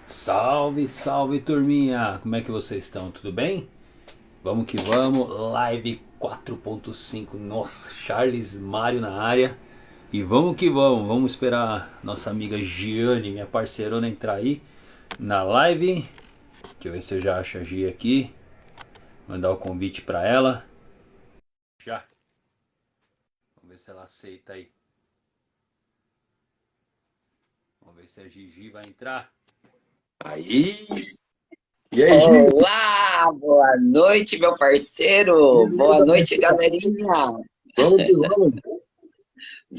Salve, salve turminha! Como é que vocês estão? Tudo bem? Vamos que vamos, live 4.5. Nossa, Charles Mário na área. E vamos que vamos, vamos esperar nossa amiga Giane, minha parceirona, entrar aí na live. Deixa eu ver se eu já acho a Gi aqui. Mandar o convite pra ela. Já. Vamos ver se ela aceita aí. Vamos ver se a Gigi vai entrar. Aí! E aí, Gi? Olá, boa noite, meu parceiro. Boa Beleza? noite, galerinha. Vamos que vamos.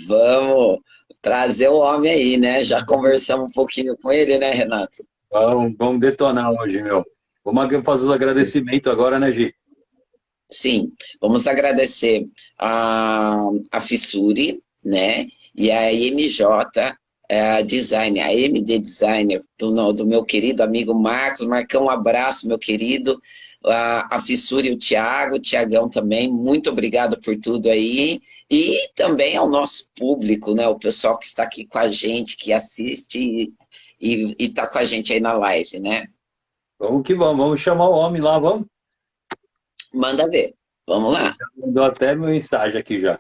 Vamos trazer o homem aí, né? Já conversamos um pouquinho com ele, né, Renato? Vamos detonar hoje, meu. Vamos fazer os agradecimentos agora, né, Gi? Sim, vamos agradecer a Fissuri, né? E a MJ Design, a MD Designer, do meu querido amigo Marcos. Marcão, um abraço, meu querido. A Fissuri e o Tiagão também, muito obrigado por tudo aí. E também ao nosso público, né? O pessoal que está aqui com a gente, que assiste e está com a gente aí na live, né? Vamos que vamos. Vamos chamar o homem lá, vamos. Manda ver. Vamos Ele lá. já mandou até mensagem aqui já.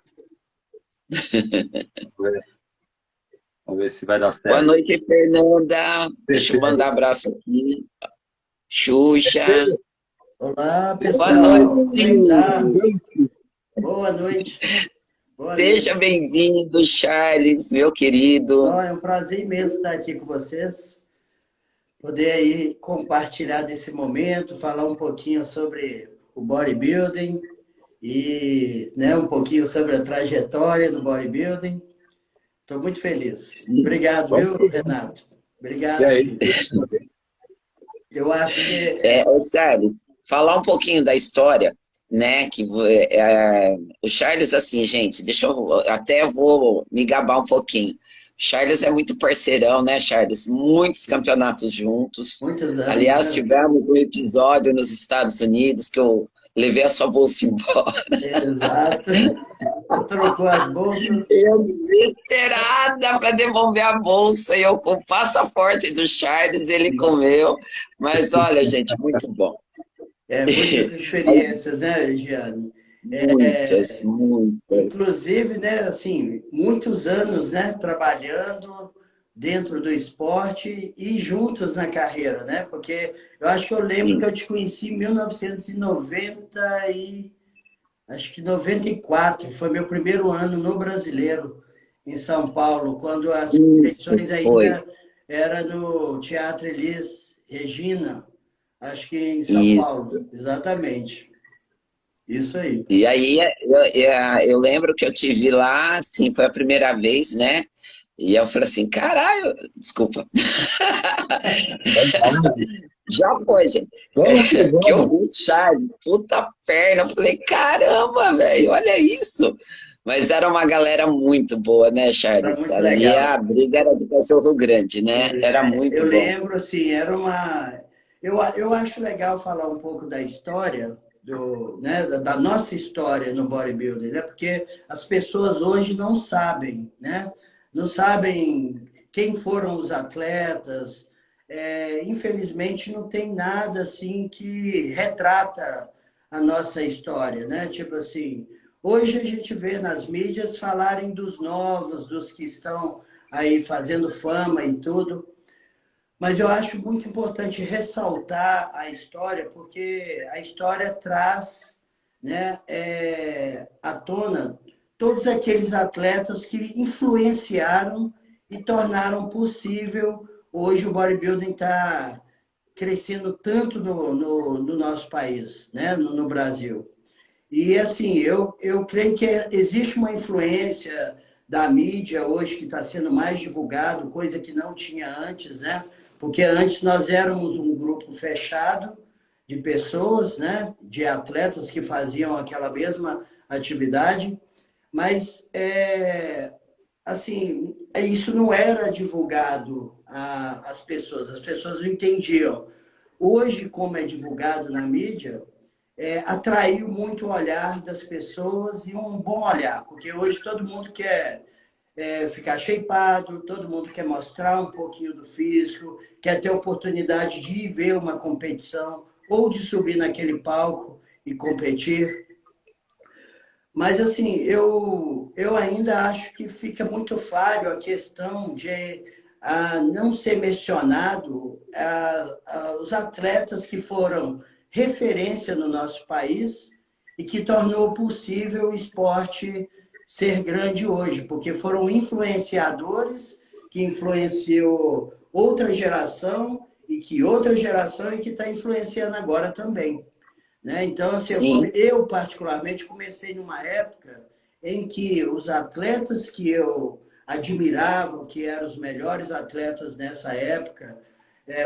Vamos ver se vai dar Boa certo. noite, Fernanda. Deixa eu PC. mandar abraço aqui. Xuxa. Olá, Boa pessoal. Como é que noite. tá? Boa noite. Boa Seja noite. bem-vindo, Charles, meu querido. Ó, é um prazer imenso estar aqui com vocês, poder aí compartilhar desse momento, falar um pouquinho sobre o bodybuilding e, né, um pouquinho sobre a trajetória do bodybuilding. Estou muito feliz. Obrigado, Vamos viu, que vamos. Renato? E Obrigado aí? mesmo. Eu acho que Ô, Charles, falar um pouquinho da história, né? O Charles, assim, gente, deixa eu até vou me gabar um pouquinho. O Charles é muito parceirão, né, Charles? Muitos campeonatos juntos. muitos anos, Aliás, né? tivemos um episódio nos Estados Unidos que eu levei a sua bolsa embora. Exato. Trocou as bolsas. Eu desesperada para devolver a bolsa e eu com o passaporte do Charles, ele comeu. Mas olha, gente, muito bom. Muitas experiências, né, Giane? Muitas, muitas. Inclusive, né, assim, muitos anos, né, trabalhando dentro do esporte e juntos na carreira, né? Porque eu acho que eu lembro que Sim, eu te conheci em 1990 acho que 94, foi meu primeiro ano no Brasileiro, em São Paulo, quando as isso competições foi. ainda era no Teatro Elis Regina, acho que em São Isso. Paulo, exatamente. Isso aí. E aí eu lembro que eu te vi lá, assim, foi a primeira vez, né? E eu falei assim, caralho, desculpa. Já foi, gente. Vamos que Que eu vamos. vi o Charles, puta perna. Eu falei, caramba, velho, olha isso. Mas era uma galera muito boa, né, Era Charles? muito Ali a legal. briga era de cachorro grande, né? Era Eu muito bom. lembro, assim, era uma. Eu acho legal falar um pouco da história, né, da nossa história no bodybuilding, né? Porque as pessoas hoje não sabem, né? Não sabem quem foram os atletas. Infelizmente, não tem nada assim que retrata a nossa história, né? Tipo assim, hoje a gente vê nas mídias falarem dos novos, dos que estão aí fazendo fama e tudo. Mas eu acho muito importante ressaltar a história, porque a história traz, né, à tona todos aqueles atletas que influenciaram e tornaram possível hoje o bodybuilding estar crescendo tanto no nosso país, né, no Brasil. E assim, eu creio que existe uma influência da mídia hoje que está sendo mais divulgado, coisa que não tinha antes, né? Porque antes nós éramos um grupo fechado de pessoas, né? De atletas que faziam aquela mesma atividade, mas assim, isso não era divulgado às pessoas, as pessoas não entendiam. Hoje, como é divulgado na mídia, atraiu muito o olhar das pessoas e um bom olhar, porque hoje todo mundo quer. ficar shapeado, todo mundo quer mostrar um pouquinho do físico, quer ter oportunidade de ir ver uma competição ou de subir naquele palco e competir. Mas, assim, eu ainda acho que fica muito falho a questão de não ser mencionado os atletas que foram referência no nosso país e que tornou possível o esporte ser grande hoje, porque foram influenciadores que influenciou outra geração e que outra geração e que está influenciando agora também. Né? Então, assim, eu particularmente comecei numa época em que os atletas que eu admirava, que eram os melhores atletas nessa época,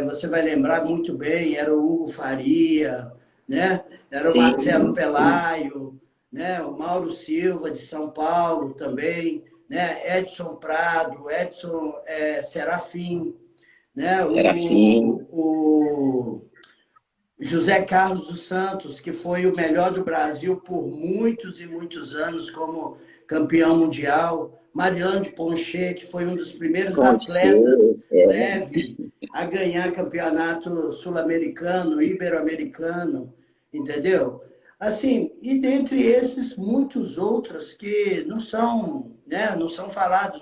você vai lembrar muito bem, era o Hugo Faria, né? Era o Marcelo Pelaio, né? O Mauro Silva, de São Paulo também, né? Edson Prado, Edson Serafim, né? O José Carlos dos Santos, que foi o melhor do Brasil por muitos e muitos anos como campeão mundial. Marilão de Poncher, que foi um dos primeiros atletas leve a ganhar campeonato sul-americano, ibero-americano, entendeu? Assim, e dentre esses, muitos outros que não são, né, não são falados,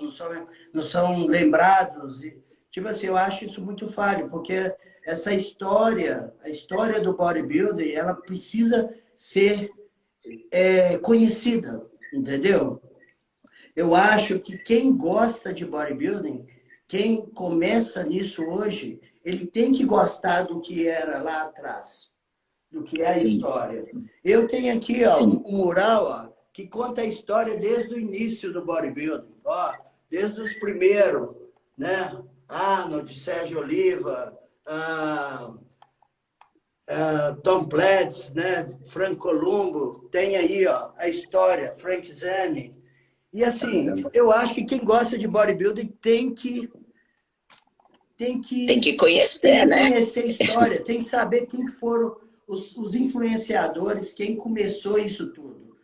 não são lembrados. E, tipo assim, eu acho isso muito falho, porque essa história, a história do bodybuilding, ela precisa ser conhecida, entendeu? Eu acho que quem gosta de bodybuilding, quem começa nisso hoje, ele tem que gostar do que era lá atrás, do que é a história. Eu tenho aqui um mural que conta a história desde o início do bodybuilding, desde os primeiros, né? Arnold, Sérgio Oliva, Tom Platz, né? Frank Columbo, tem aí a história, Frank Zane. E assim, eu acho que quem gosta de bodybuilding tem que conhecer, né? Conhecer a história, tem que saber quem foram os influenciadores, quem começou isso tudo.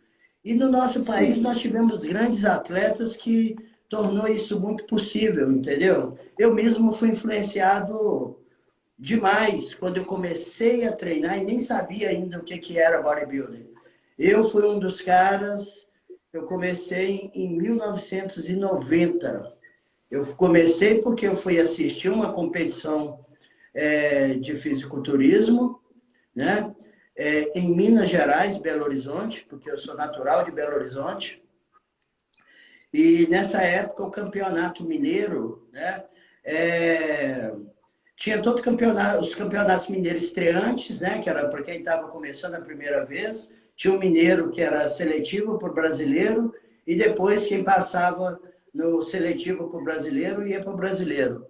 E no nosso país nós tivemos grandes atletas que tornou isso muito possível, entendeu? Eu mesmo fui influenciado demais quando eu comecei a treinar e nem sabia ainda o que era bodybuilding. Eu fui um dos caras, eu comecei em 1990. Eu comecei porque eu fui assistir uma competição de fisiculturismo, né? Em Minas Gerais, Belo Horizonte, porque eu sou natural de Belo Horizonte. E nessa época o campeonato mineiro, né? Tinha todo os campeonatos mineiros estreantes, né? Que era para quem estava começando a primeira vez. Tinha um mineiro que era seletivo para o brasileiro e depois quem passava no seletivo para o brasileiro ia para o brasileiro.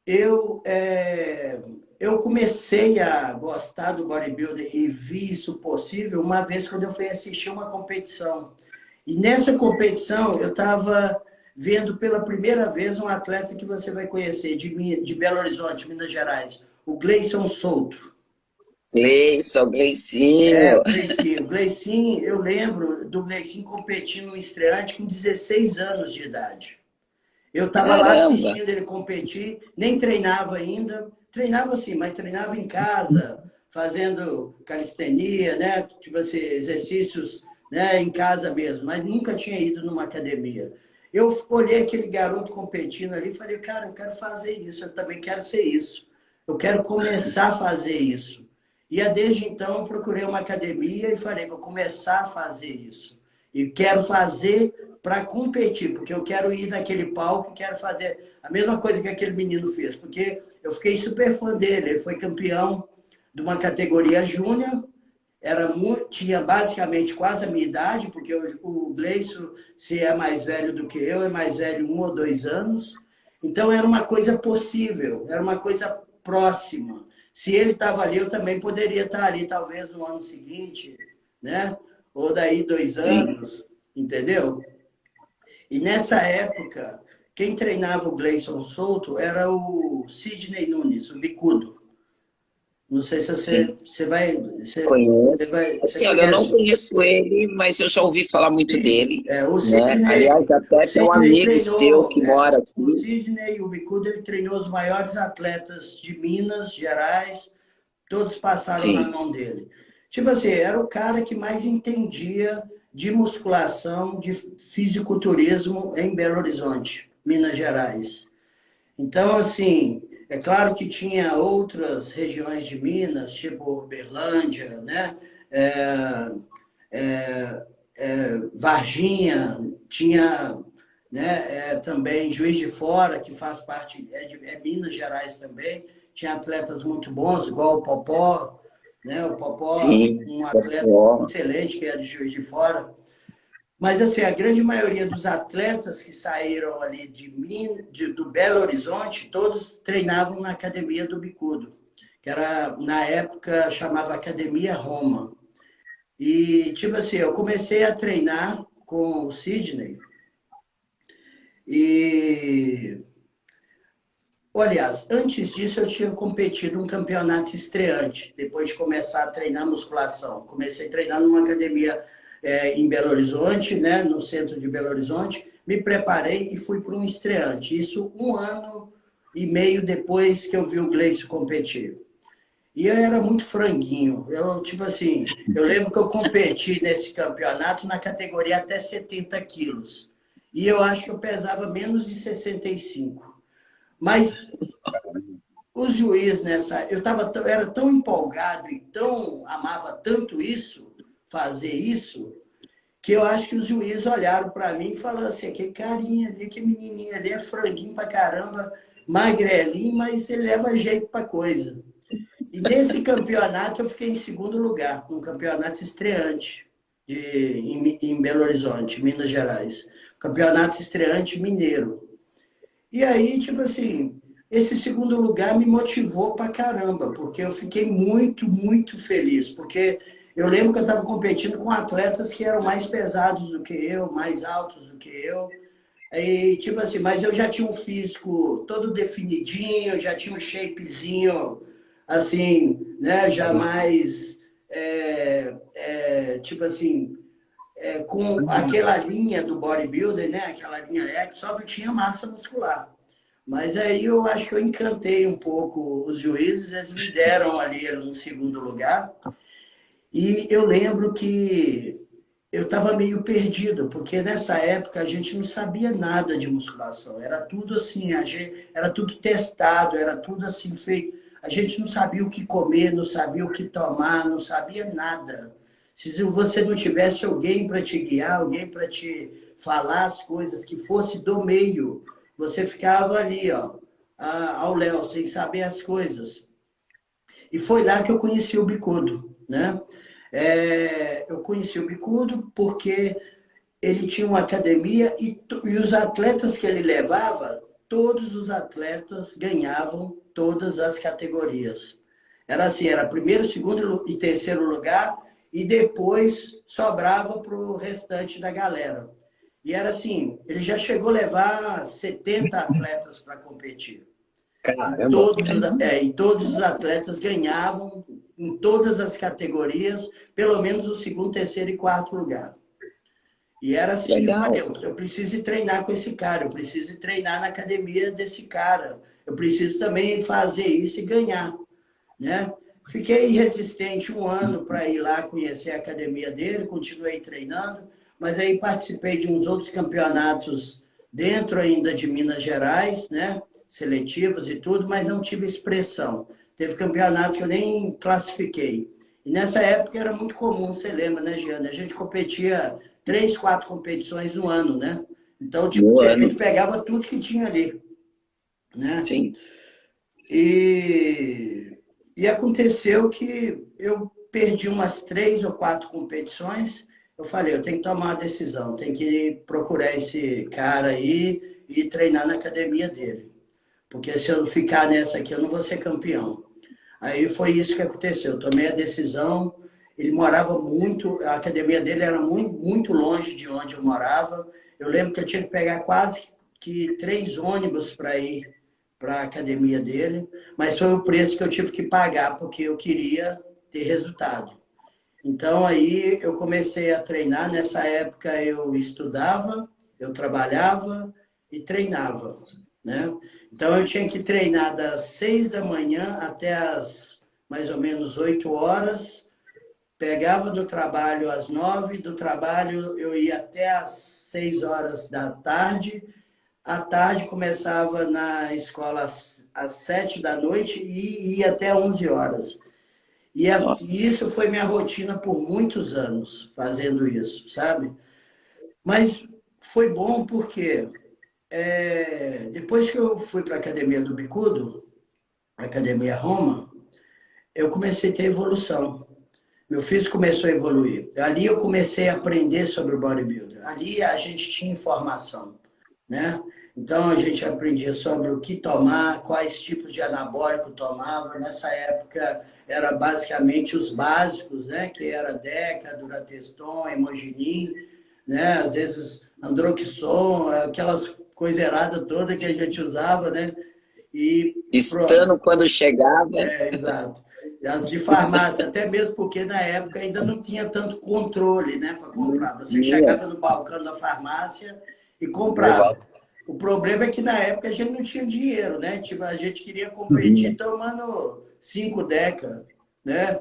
Eu comecei a gostar do bodybuilding e vi isso possível uma vez quando eu fui assistir uma competição. E nessa competição eu estava vendo pela primeira vez um atleta que você vai conhecer, de Belo Horizonte, Minas Gerais, o Gleison Souto. Gleicinho. O Gleicin, eu lembro do Gleicin competindo no estreante com 16 anos de idade. Eu estava lá assistindo ele competir, nem treinava ainda. Treinava sim, mas treinava em casa, fazendo calistenia, né? Tipo assim, exercícios, né? Em casa mesmo, mas nunca tinha ido numa academia. Eu olhei aquele garoto competindo ali e falei, cara, eu quero fazer isso, eu também quero ser isso. Eu quero começar a fazer isso. E desde então eu procurei uma academia e falei, vou começar a fazer isso. E quero fazer para competir, porque eu quero ir naquele palco e quero fazer a mesma coisa que aquele menino fez, porque eu fiquei super fã dele. Ele foi campeão de uma categoria júnior, tinha basicamente quase a minha idade, porque o Gleison, se é mais velho do que eu, é mais velho 1 ou 2 anos. Então era uma coisa possível, era uma coisa próxima. Se ele estava ali, eu também poderia estar ali, talvez no ano seguinte, né? Ou daí 2 anos, entendeu? E nessa época, quem treinava o Gleison Souto era o Sidney Nunes, o bicudo. Não sei se Sim, você vai... conheço. Você Assim, olha, eu não conhece? conheço ele, mas eu já ouvi falar muito Sim. dele, O né? Sidney, Aliás, até tem um amigo seu que mora O aqui. Sidney e o Bicudo, ele treinou os maiores atletas de Minas Gerais, todos passaram na Sim, mão dele. Tipo assim, era o cara que mais entendia de musculação, de fisiculturismo em Belo Horizonte, Minas Gerais. Então, assim, é claro que tinha outras regiões de Minas, tipo Uberlândia, né? É, Varginha, tinha, né, também Juiz de Fora, que faz parte, é Minas Gerais também, tinha atletas muito bons, igual o Popó, né? O Popó, sim, um atleta ó, excelente, que é de Juiz de Fora. Mas, assim, a grande maioria dos atletas que saíram ali do Belo Horizonte, todos treinavam na Academia do Bicudo, que era, na época, chamava Academia Roma. E, tipo assim, eu comecei a treinar com o Sidney e, aliás, antes disso eu tinha competido um campeonato estreante, depois de começar a treinar musculação. Comecei a treinar numa academia em Belo Horizonte, né, no centro de Belo Horizonte, me preparei e fui para um estreante. Isso 1 ano e meio depois que eu vi o Gleice competir. E eu era muito franguinho. Eu, tipo assim, eu lembro que eu competi nesse campeonato na categoria até 70 quilos. E eu acho que eu pesava menos de 65. Mas os juízes nessa... Eu era tão empolgado e tão amava tanto isso, fazer isso, que eu acho que os juízes olharam para mim e falaram assim, que carinha ali, que menininho ali é franguinho pra caramba, magrelinho, mas ele leva jeito pra coisa. E nesse campeonato eu fiquei em segundo lugar, um campeonato estreante em Belo Horizonte, Minas Gerais. Campeonato estreante mineiro. E aí, tipo assim, esse segundo lugar me motivou pra caramba, porque eu fiquei muito, muito feliz. Porque eu lembro que eu estava competindo com atletas que eram mais pesados do que eu, mais altos do que eu. E, tipo assim, mas eu já tinha um físico todo definidinho, já tinha um shapezinho, assim, né, já mais, tipo assim, com aquela linha do bodybuilder, né, aquela linha X, só não tinha massa muscular. Mas aí eu acho que eu encantei um pouco os juízes, eles me deram ali um segundo lugar. E eu lembro que eu estava meio perdido, porque nessa época a gente não sabia nada de musculação. Era tudo assim, era tudo testado, era tudo assim feito. A gente não sabia o que comer, não sabia o que tomar, não sabia nada. Se você não tivesse alguém para te guiar, alguém para te falar as coisas que fosse do meio, você ficava ali, ó, ao léu, sem saber as coisas. E foi lá que eu conheci o Bicudo, né? Eu conheci o Bicudo porque ele tinha uma academia e os atletas que ele levava, todos os atletas ganhavam todas as categorias. Era assim, era primeiro, segundo e terceiro lugar e depois sobrava para o restante da galera. E era assim, ele já chegou a levar 70 atletas para competir. Caramba! E todos os atletas ganhavam em todas as categorias, pelo menos o segundo, terceiro e quarto lugar. E era assim, eu legal. falei, eu preciso ir treinar com esse cara, eu preciso ir treinar na academia desse cara, eu preciso também fazer isso e ganhar, né? Fiquei resistente 1 ano para ir lá conhecer a academia dele, continuei treinando, mas aí participei de uns outros campeonatos dentro ainda de Minas Gerais, né? Seletivos e tudo, mas não tive expressão. Teve campeonato que eu nem classifiquei. E nessa época era muito comum, você lembra, né, Giana? A gente competia 3, 4 competições no ano, né? Então, tipo, No a ano, gente pegava tudo que tinha ali, né? sim. E aconteceu que eu perdi umas 3 ou 4 competições. Eu falei, eu tenho que tomar uma decisão, tenho que procurar esse cara aí e treinar na academia dele. Porque se eu ficar nessa aqui, eu não vou ser campeão. Aí foi isso que aconteceu. Eu tomei a decisão. Ele morava muito, a academia dele era muito, muito longe de onde eu morava. Eu lembro que eu tinha que pegar quase que 3 ônibus para ir para a academia dele, mas foi o preço que eu tive que pagar, porque eu queria ter resultado. Então, aí eu comecei a treinar. Nessa época, eu estudava, eu trabalhava e treinava, né? Então, eu tinha que treinar das 6 da manhã até as mais ou menos 8 horas. Pegava do trabalho às 9, do trabalho eu ia até às 6 horas da tarde. À tarde começava na escola às 7 da noite e ia até 11 horas. E isso Nossa. foi minha rotina por muitos anos, fazendo isso, sabe? Mas foi bom porque depois que eu fui para a Academia do Bicudo, a Academia Roma, eu comecei a ter evolução. Meu físico começou a evoluir. Ali eu comecei a aprender sobre o bodybuilder. Ali a gente tinha informação, né? Então a gente aprendia sobre o que tomar, quais tipos de anabólico tomava. Nessa época era basicamente os básicos, né? Que era Deca, Durateston, Hemogenin, né? Às vezes Androxon, aquelas coiseradas todas que a gente usava, né? E pronto. Estando quando chegava. Exato. As de farmácia, até mesmo porque na época ainda não tinha tanto controle, né, para Não comprar. Você tinha. chegava no balcão da farmácia e comprava. Levava. O problema é que na época a gente não tinha dinheiro, né? Tipo, a gente queria Tinha. competir tomando 5 Deca, né?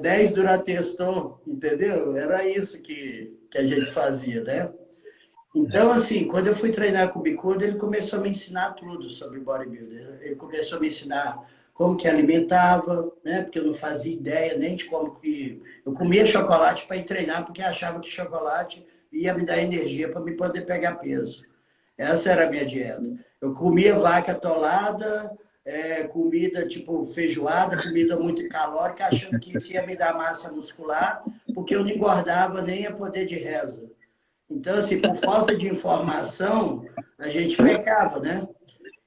10 Durateston, entendeu? Era isso que a gente fazia, né? Então, assim, quando eu fui treinar com o Bicudo, ele começou a me ensinar tudo sobre bodybuilder. Ele começou a me ensinar como que alimentava, né? Porque eu não fazia ideia nem de como que... Eu comia chocolate para ir treinar, porque achava que chocolate ia me dar energia para me poder pegar peso. Essa era a minha dieta. Eu comia vaca atolada, comida tipo feijoada, comida muito calórica, achando que isso ia me dar massa muscular, porque eu não engordava nem a poder de reza. Então, assim, por falta de informação, a gente pecava, né?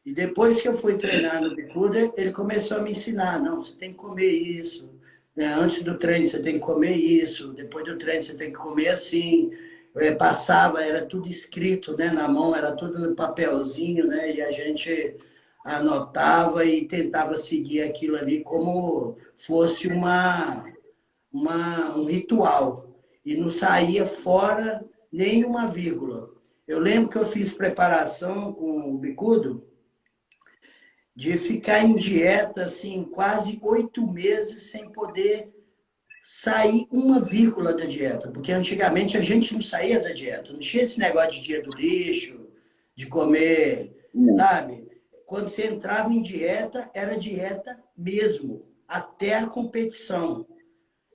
E depois que eu fui treinar no Bicuda, ele começou a me ensinar, não, você tem que comer isso, né? Antes do treino você tem que comer isso, depois do treino você tem que comer assim. Passava, era tudo escrito, né? Na mão, era tudo no papelzinho, né? E a gente anotava e tentava seguir aquilo ali como fosse um ritual. E não saía fora nem uma vírgula. Eu lembro que eu fiz preparação com o Bicudo de ficar em dieta assim quase 8 meses sem poder sair uma vírgula da dieta, porque antigamente a gente não saía da dieta, não tinha esse negócio de dia do lixo, de comer, sabe? Quando você entrava em dieta, era dieta mesmo, até a competição.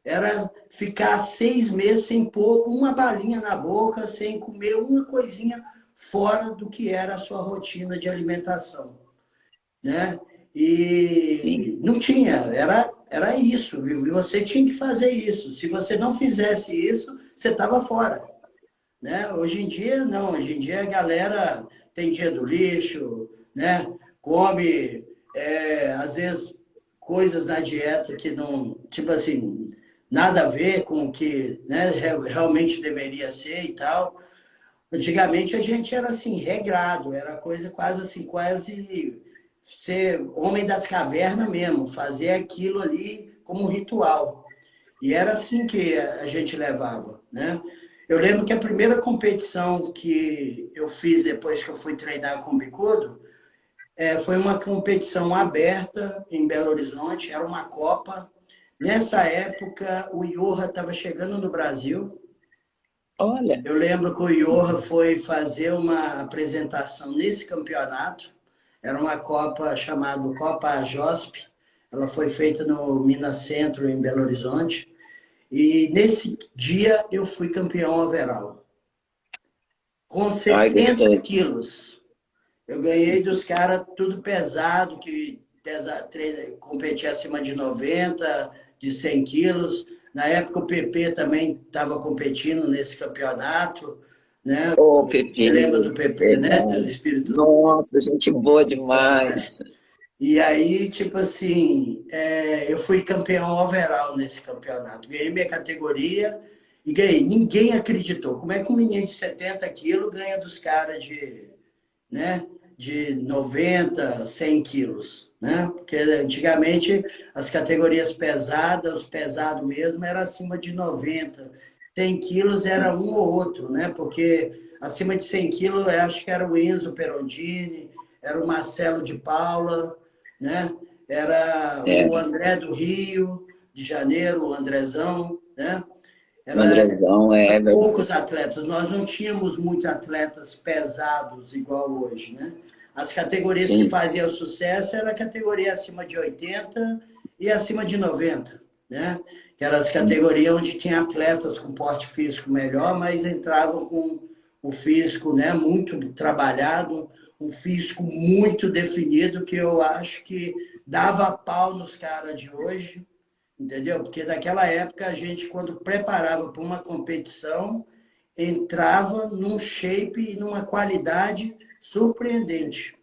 Era ficar 6 meses sem pôr uma balinha na boca, sem comer uma coisinha fora do que era a sua rotina de alimentação, né? Sim. E não tinha, era isso, viu? E você tinha que fazer isso. Se você não fizesse isso, você estava fora, né? Hoje em dia, não. Hoje em dia a galera tem dia do lixo, né? Come, às vezes, coisas na dieta que não, tipo assim, nada a ver com o que, né, realmente deveria ser e tal. Antigamente a gente era assim, regrado, era coisa quase assim, quase ser homem das cavernas mesmo, fazer aquilo ali como um ritual. E era assim que a gente levava, né? Eu lembro que a primeira competição que eu fiz depois que eu fui treinar com o Bicudo, foi uma competição aberta em Belo Horizonte, era uma Copa. Nessa época, o Iorra estava chegando no Brasil. Olha. Eu lembro que o Iorra foi fazer uma apresentação nesse campeonato. Era uma Copa chamada Copa JOSP. Ela foi feita no Minas Centro, em Belo Horizonte. E nesse dia eu fui campeão overall. Com Ai, 70 gostei. quilos. Eu ganhei dos caras tudo pesado, que competia acima de 90, de 100 quilos. Na época o PP também estava competindo nesse campeonato, né? Ô, Você lembra do Pepe, PP, né? Do verdade. Espírito. Nossa, gente boa demais. E aí, tipo assim, eu fui campeão overall nesse campeonato. Ganhei minha categoria e ganhei. Ninguém acreditou. Como é que um menino de 70 quilos ganha dos caras de, né, de 90, 100 quilos, né? Porque antigamente as categorias pesadas, os pesados mesmo, era acima de 90. 100 quilos era um ou outro, né? Porque acima de 100 quilos, eu acho que era o Enzo Perondini, era o Marcelo de Paula, né? Era É, o André do Rio de Janeiro, o Andrezão, né? o Era Andrezão, é verdade. poucos atletas. Nós não tínhamos muitos atletas pesados igual hoje, né? As categorias que Sim, faziam sucesso era a categoria acima de 80 e acima de 90, né? Que eram as sim, categorias onde tinha atletas com porte físico melhor, mas entravam com o físico, né, muito trabalhado, um físico muito definido, que eu acho que dava pau nos caras de hoje, entendeu? Porque naquela época a gente, quando preparava para uma competição, entrava num shape e numa qualidade surpreendente.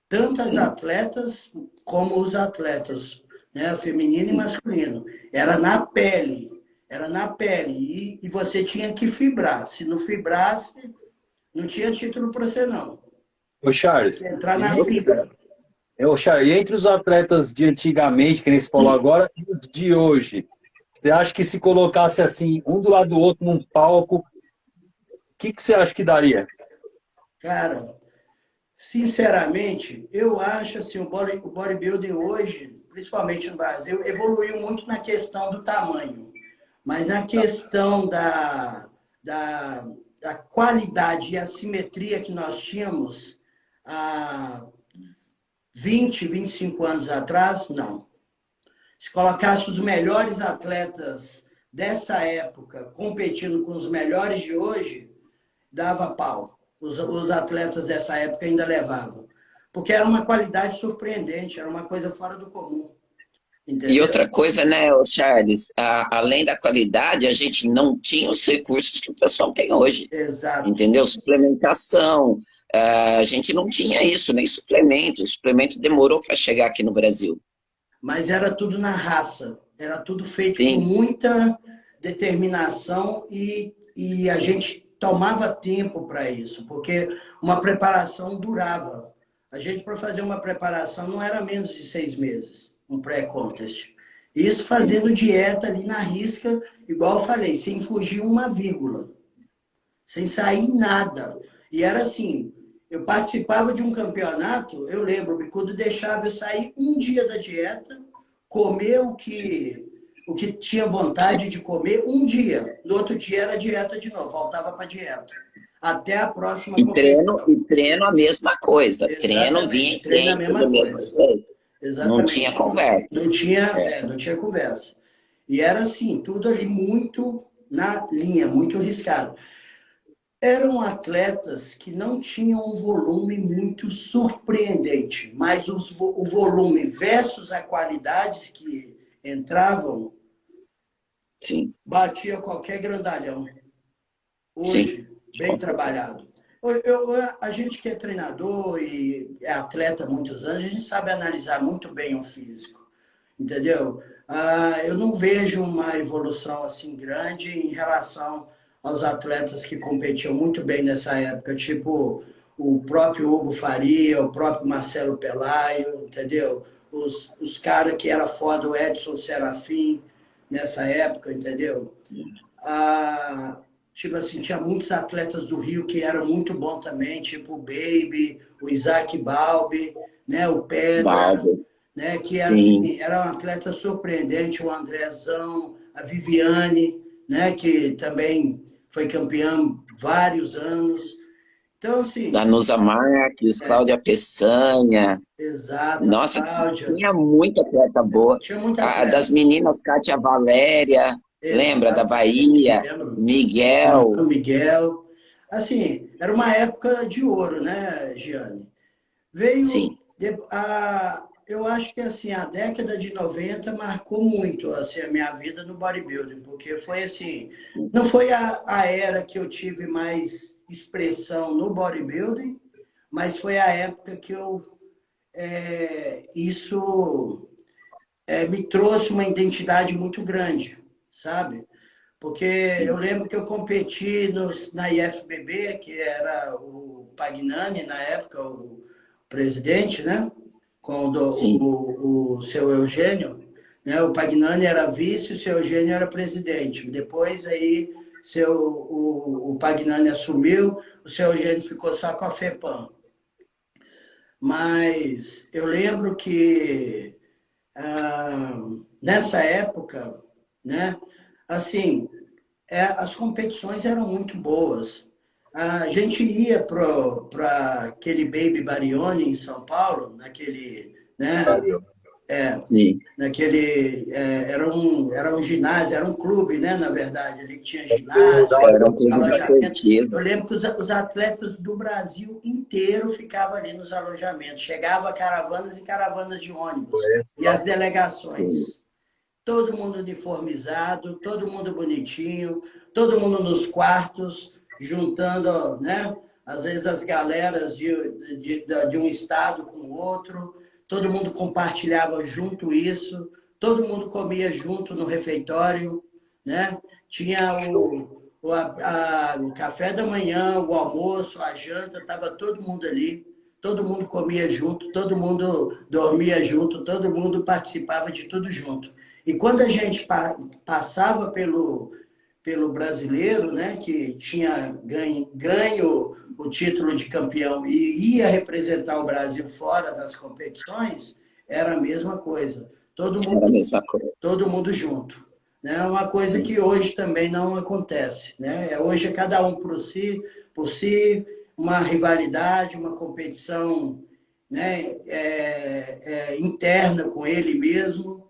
Tanto as sim, atletas como os atletas, né? Feminino e sim. masculino. Era na pele, era na pele. E você tinha que fibrar. Se não fibrasse, não tinha título para você, não. Ô Tinha Charles, que entrar e, na fibra. ô, Charles, e entre os atletas de antigamente, que nem você falou agora, e os de hoje, você acha que se colocasse assim, um do lado do outro num palco, o que você acha que daria? Cara, sinceramente, eu acho assim, o bodybuilding hoje, principalmente no Brasil, evoluiu muito na questão do tamanho. Mas na questão da, da qualidade e assimetria que nós tínhamos há 20, 25 anos atrás, não. Se colocasse os melhores atletas dessa época competindo com os melhores de hoje, dava pau. Os atletas dessa época ainda levavam. Porque era uma qualidade surpreendente, era uma coisa fora do comum. E Entendeu? outra coisa, né, ô Charles, além da qualidade, a gente não tinha os recursos que o pessoal tem hoje, Exato. entendeu? Suplementação, a gente não tinha isso, nem suplemento. O suplemento demorou para chegar aqui no Brasil. Mas era tudo na raça, era tudo feito com Sim, muita determinação e a gente tomava tempo para isso, porque uma preparação durava. A gente, para fazer uma preparação, não era menos de 6 meses, um pré-contest. Isso sim. fazendo dieta ali na risca, igual eu falei, sem fugir uma vírgula, sem sair nada. E era assim, eu participava de um campeonato, eu lembro, o Bicudo deixava eu sair um dia da dieta, comer o que tinha vontade de comer um dia. No outro dia era dieta de novo, voltava para dieta. Até a próxima competição. E treino a mesma coisa. Treino vinha Exatamente, treino é a quente mesma do mesmo coisa. jeito. Não tinha Exatamente. conversa. Não tinha, É, não tinha conversa. E era assim, tudo ali muito na linha, muito arriscado. Eram atletas que não tinham um volume muito surpreendente, mas o volume versus a qualidade que entravam, sim, batia qualquer grandalhão. sim, Hoje, bem com certeza. trabalhado. A gente que é treinador e é atleta há muitos anos, a gente sabe analisar muito bem o físico, entendeu? Eu não vejo uma evolução assim grande em relação aos atletas que competiam muito bem nessa época, tipo o próprio Hugo Faria, o próprio Marcelo Pelayo, entendeu? Os caras que era foda, o Edson Serafim, nessa época, entendeu? Ah, tipo assim, tinha muitos atletas do Rio que eram muito bons também, tipo o Baby, o Isaac Balbi, né, o Pedra, Balbo, né, que era, sim. assim, era um atleta surpreendente, o Andrezão, a Viviane, né, que também foi campeã vários anos. Então, assim, Danusa Marques, é, Cláudia Peçanha. exata, Nossa, Cláudia, tinha muita atleta boa. tinha muito Das atleta. meninas, Kátia Valéria, lembra da Exatamente, Bahia? lembro. Miguel, Miguel. Assim, era uma época de ouro, né, Giane? Veio sim, eu acho que assim, a década de 90 marcou muito assim, a minha vida no bodybuilding, porque foi assim, sim. não foi a era que eu tive mais expressão no bodybuilding, mas foi a época que isso me trouxe uma identidade muito grande, sabe? Porque eu lembro que eu competi na IFBB, que era o Pagnani, na época, presidente, né? Com Sim. o seu Eugênio, né? O Pagnani era vice, o seu Eugênio era presidente. Depois aí o Pagnani assumiu, o seu Eugênio ficou só com a FEPAM. Mas eu lembro que nessa época, né? Assim, as competições eram muito boas. A gente ia para aquele Baby Barione em São Paulo, naquele, né? Sim. Era um ginásio, era um clube, né? Na verdade, ali que tinha ginásio, Era um clube alojamento. esportivo. Eu lembro que os atletas do Brasil inteiro ficavam ali nos alojamentos. Chegava caravanas e caravanas de ônibus. E as delegações. Sim. Todo mundo uniformizado, todo mundo bonitinho, todo mundo nos quartos, juntando, né? Às vezes as galeras de um estado com o outro, todo mundo compartilhava junto isso, todo mundo comia junto no refeitório, né? Tinha o café da manhã, o almoço, a janta, estava todo mundo ali, todo mundo comia junto, todo mundo dormia junto, todo mundo participava de tudo junto. E quando a gente passava pelo brasileiro, né, que tinha ganho o título de campeão e ia representar o Brasil fora das competições, era a mesma coisa. Era a mesma coisa. Todo mundo junto. Né? Uma coisa Sim. que hoje também não acontece. Né? Hoje é cada um por si, uma rivalidade, uma competição, né, interna com ele mesmo.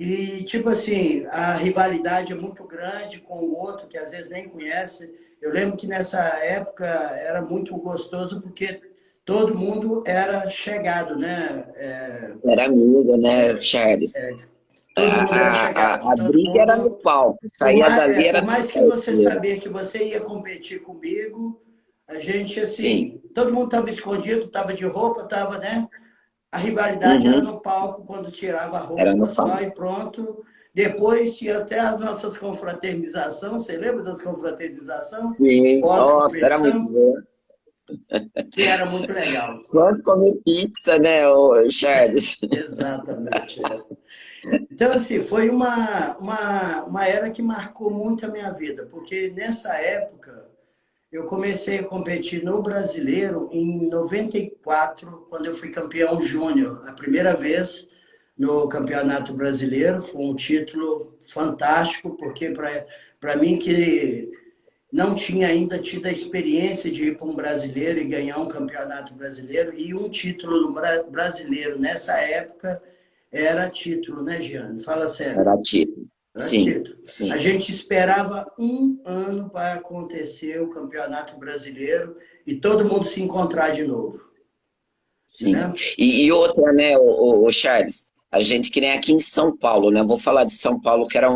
E, tipo assim, a rivalidade é muito grande com o outro, que às vezes nem conhece. Eu lembro que nessa época era muito gostoso, porque todo mundo era chegado, né? Era amigo, né, Charles? Todo mundo era chegado. A Todo briga era no mundo, palco. Saía dali, era por mais que você desespero. sabia que você ia competir comigo, a gente, assim, Sim. todo mundo estava escondido, estava de roupa, estava, né? A rivalidade era no palco, quando tirava a Era no roupa só palco. e pronto. Depois tinha até as nossas confraternizações. Você lembra das confraternizações? Sim. Nossa, era muito Pós-competição, bom. que era muito legal. Quanto comer pizza, né, ô Charles? Exatamente. Então, assim, foi uma era que marcou muito a minha vida, porque nessa época eu comecei a competir no Brasileiro em 94, quando eu fui campeão júnior, a primeira vez no Campeonato Brasileiro. Foi um título fantástico, porque para mim, que não tinha ainda tido a experiência de ir para um brasileiro e ganhar um campeonato brasileiro, e um título no brasileiro nessa época era título, né, Giane? Fala sério. Era título. Sim, sim. A gente esperava um ano para acontecer o Campeonato Brasileiro e todo mundo se encontrar de novo. Sim. Né? E outra, né, o Charles? A gente que nem aqui em São Paulo, né? Vou falar de São Paulo, que era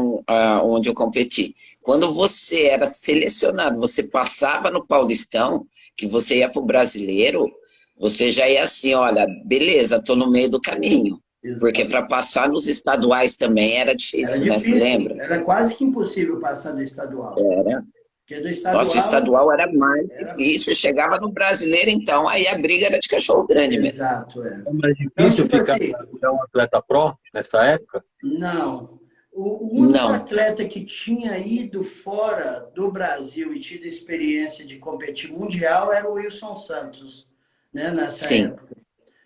onde eu competi. Quando você era selecionado, você passava no Paulistão, que você ia para o Brasileiro, você já ia assim, olha, beleza, estou no meio do caminho. Exato. Porque para passar nos estaduais também era difícil, né? Você lembra? Era quase que impossível passar no estadual. Era. Porque do estadual, nossa, o estadual era mais difícil. Chegava no brasileiro, então, aí a briga era de cachorro grande mesmo. Exato, É mais difícil ficar um atleta pró nessa época? Não. O único atleta que tinha ido fora do Brasil e tido experiência de competir mundial era o Wilson Santos, né, nessa época.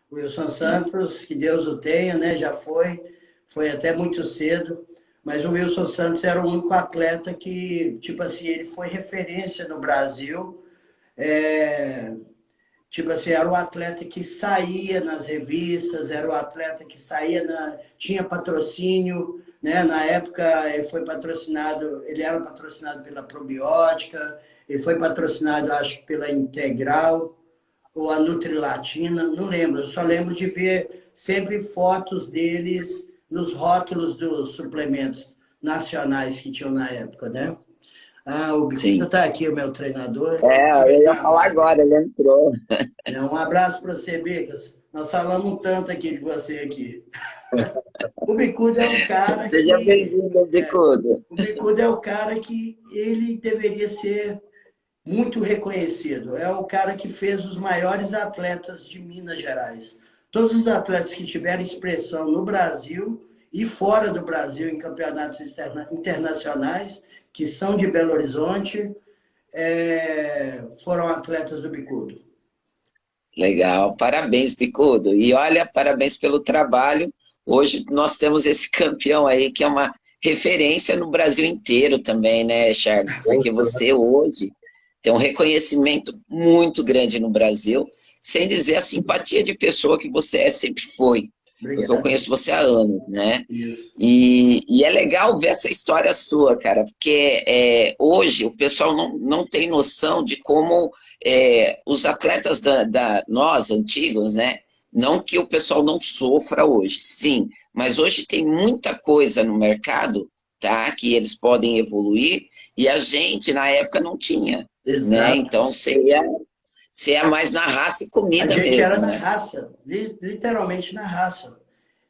O Wilson Santos, que Deus o tenha, né, já foi até muito cedo, mas o Wilson Santos era o único atleta que, tipo assim, ele foi referência no Brasil, tipo assim, era o atleta que saía nas revistas, era o atleta que saía tinha patrocínio, né? Na época ele era patrocinado pela Probiótica, ele foi patrocinado, acho que pela Integral, ou a Nutrilatina, não lembro, eu só lembro de ver sempre fotos deles nos rótulos dos suplementos nacionais que tinham na época, né? O Bicudo está aqui, o meu treinador. Eu ia falar agora, ele entrou. Um abraço para você, Bicas. Nós falamos um tanto aqui de você aqui. O Bicudo é um cara que... Seja bem-vindo, Bicudo. O Bicudo é o cara que ele deveria ser muito reconhecido. É o cara que fez os maiores atletas de Minas Gerais. Todos os atletas que tiveram expressão no Brasil e fora do Brasil, em campeonatos internacionais, que são de Belo Horizonte, foram atletas do Bicudo. Legal, parabéns, Bicudo. E olha, parabéns pelo trabalho. Hoje nós temos esse campeão aí que é uma referência no Brasil inteiro também, né, Charles? Porque você hoje tem um reconhecimento muito grande no Brasil, sem dizer a simpatia de pessoa que você sempre foi. Obrigado. Porque eu conheço você há anos, né? Isso. E é legal ver essa história sua, cara, porque hoje o pessoal não tem noção de como os atletas nós, antigos, né? Não que o pessoal não sofra hoje, sim, mas hoje tem muita coisa no mercado, tá? Que eles podem evoluir, e a gente, na época, não tinha. Exato. Né? Então, você ia mais na raça e comida mesmo. A gente era na né? raça, literalmente na raça.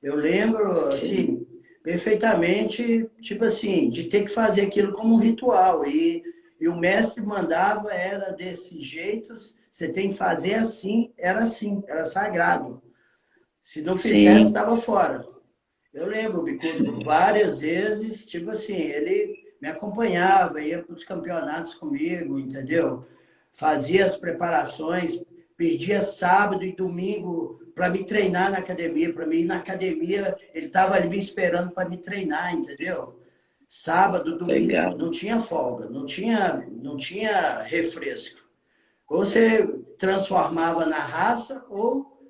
Eu lembro, assim, perfeitamente, tipo assim, de ter que fazer aquilo como um ritual. E o mestre mandava, era desse jeito, você tem que fazer assim, era sagrado. Se não fizesse, estava fora. Eu lembro, Bicudo, várias vezes, tipo assim, ele me acompanhava, ia para os campeonatos comigo, entendeu? Fazia as preparações, perdia sábado e domingo para me treinar na academia, para mim ir na academia, ele estava ali me esperando para me treinar, entendeu? Sábado, domingo, Legal. não tinha folga, não tinha refresco. Ou você transformava na raça, ou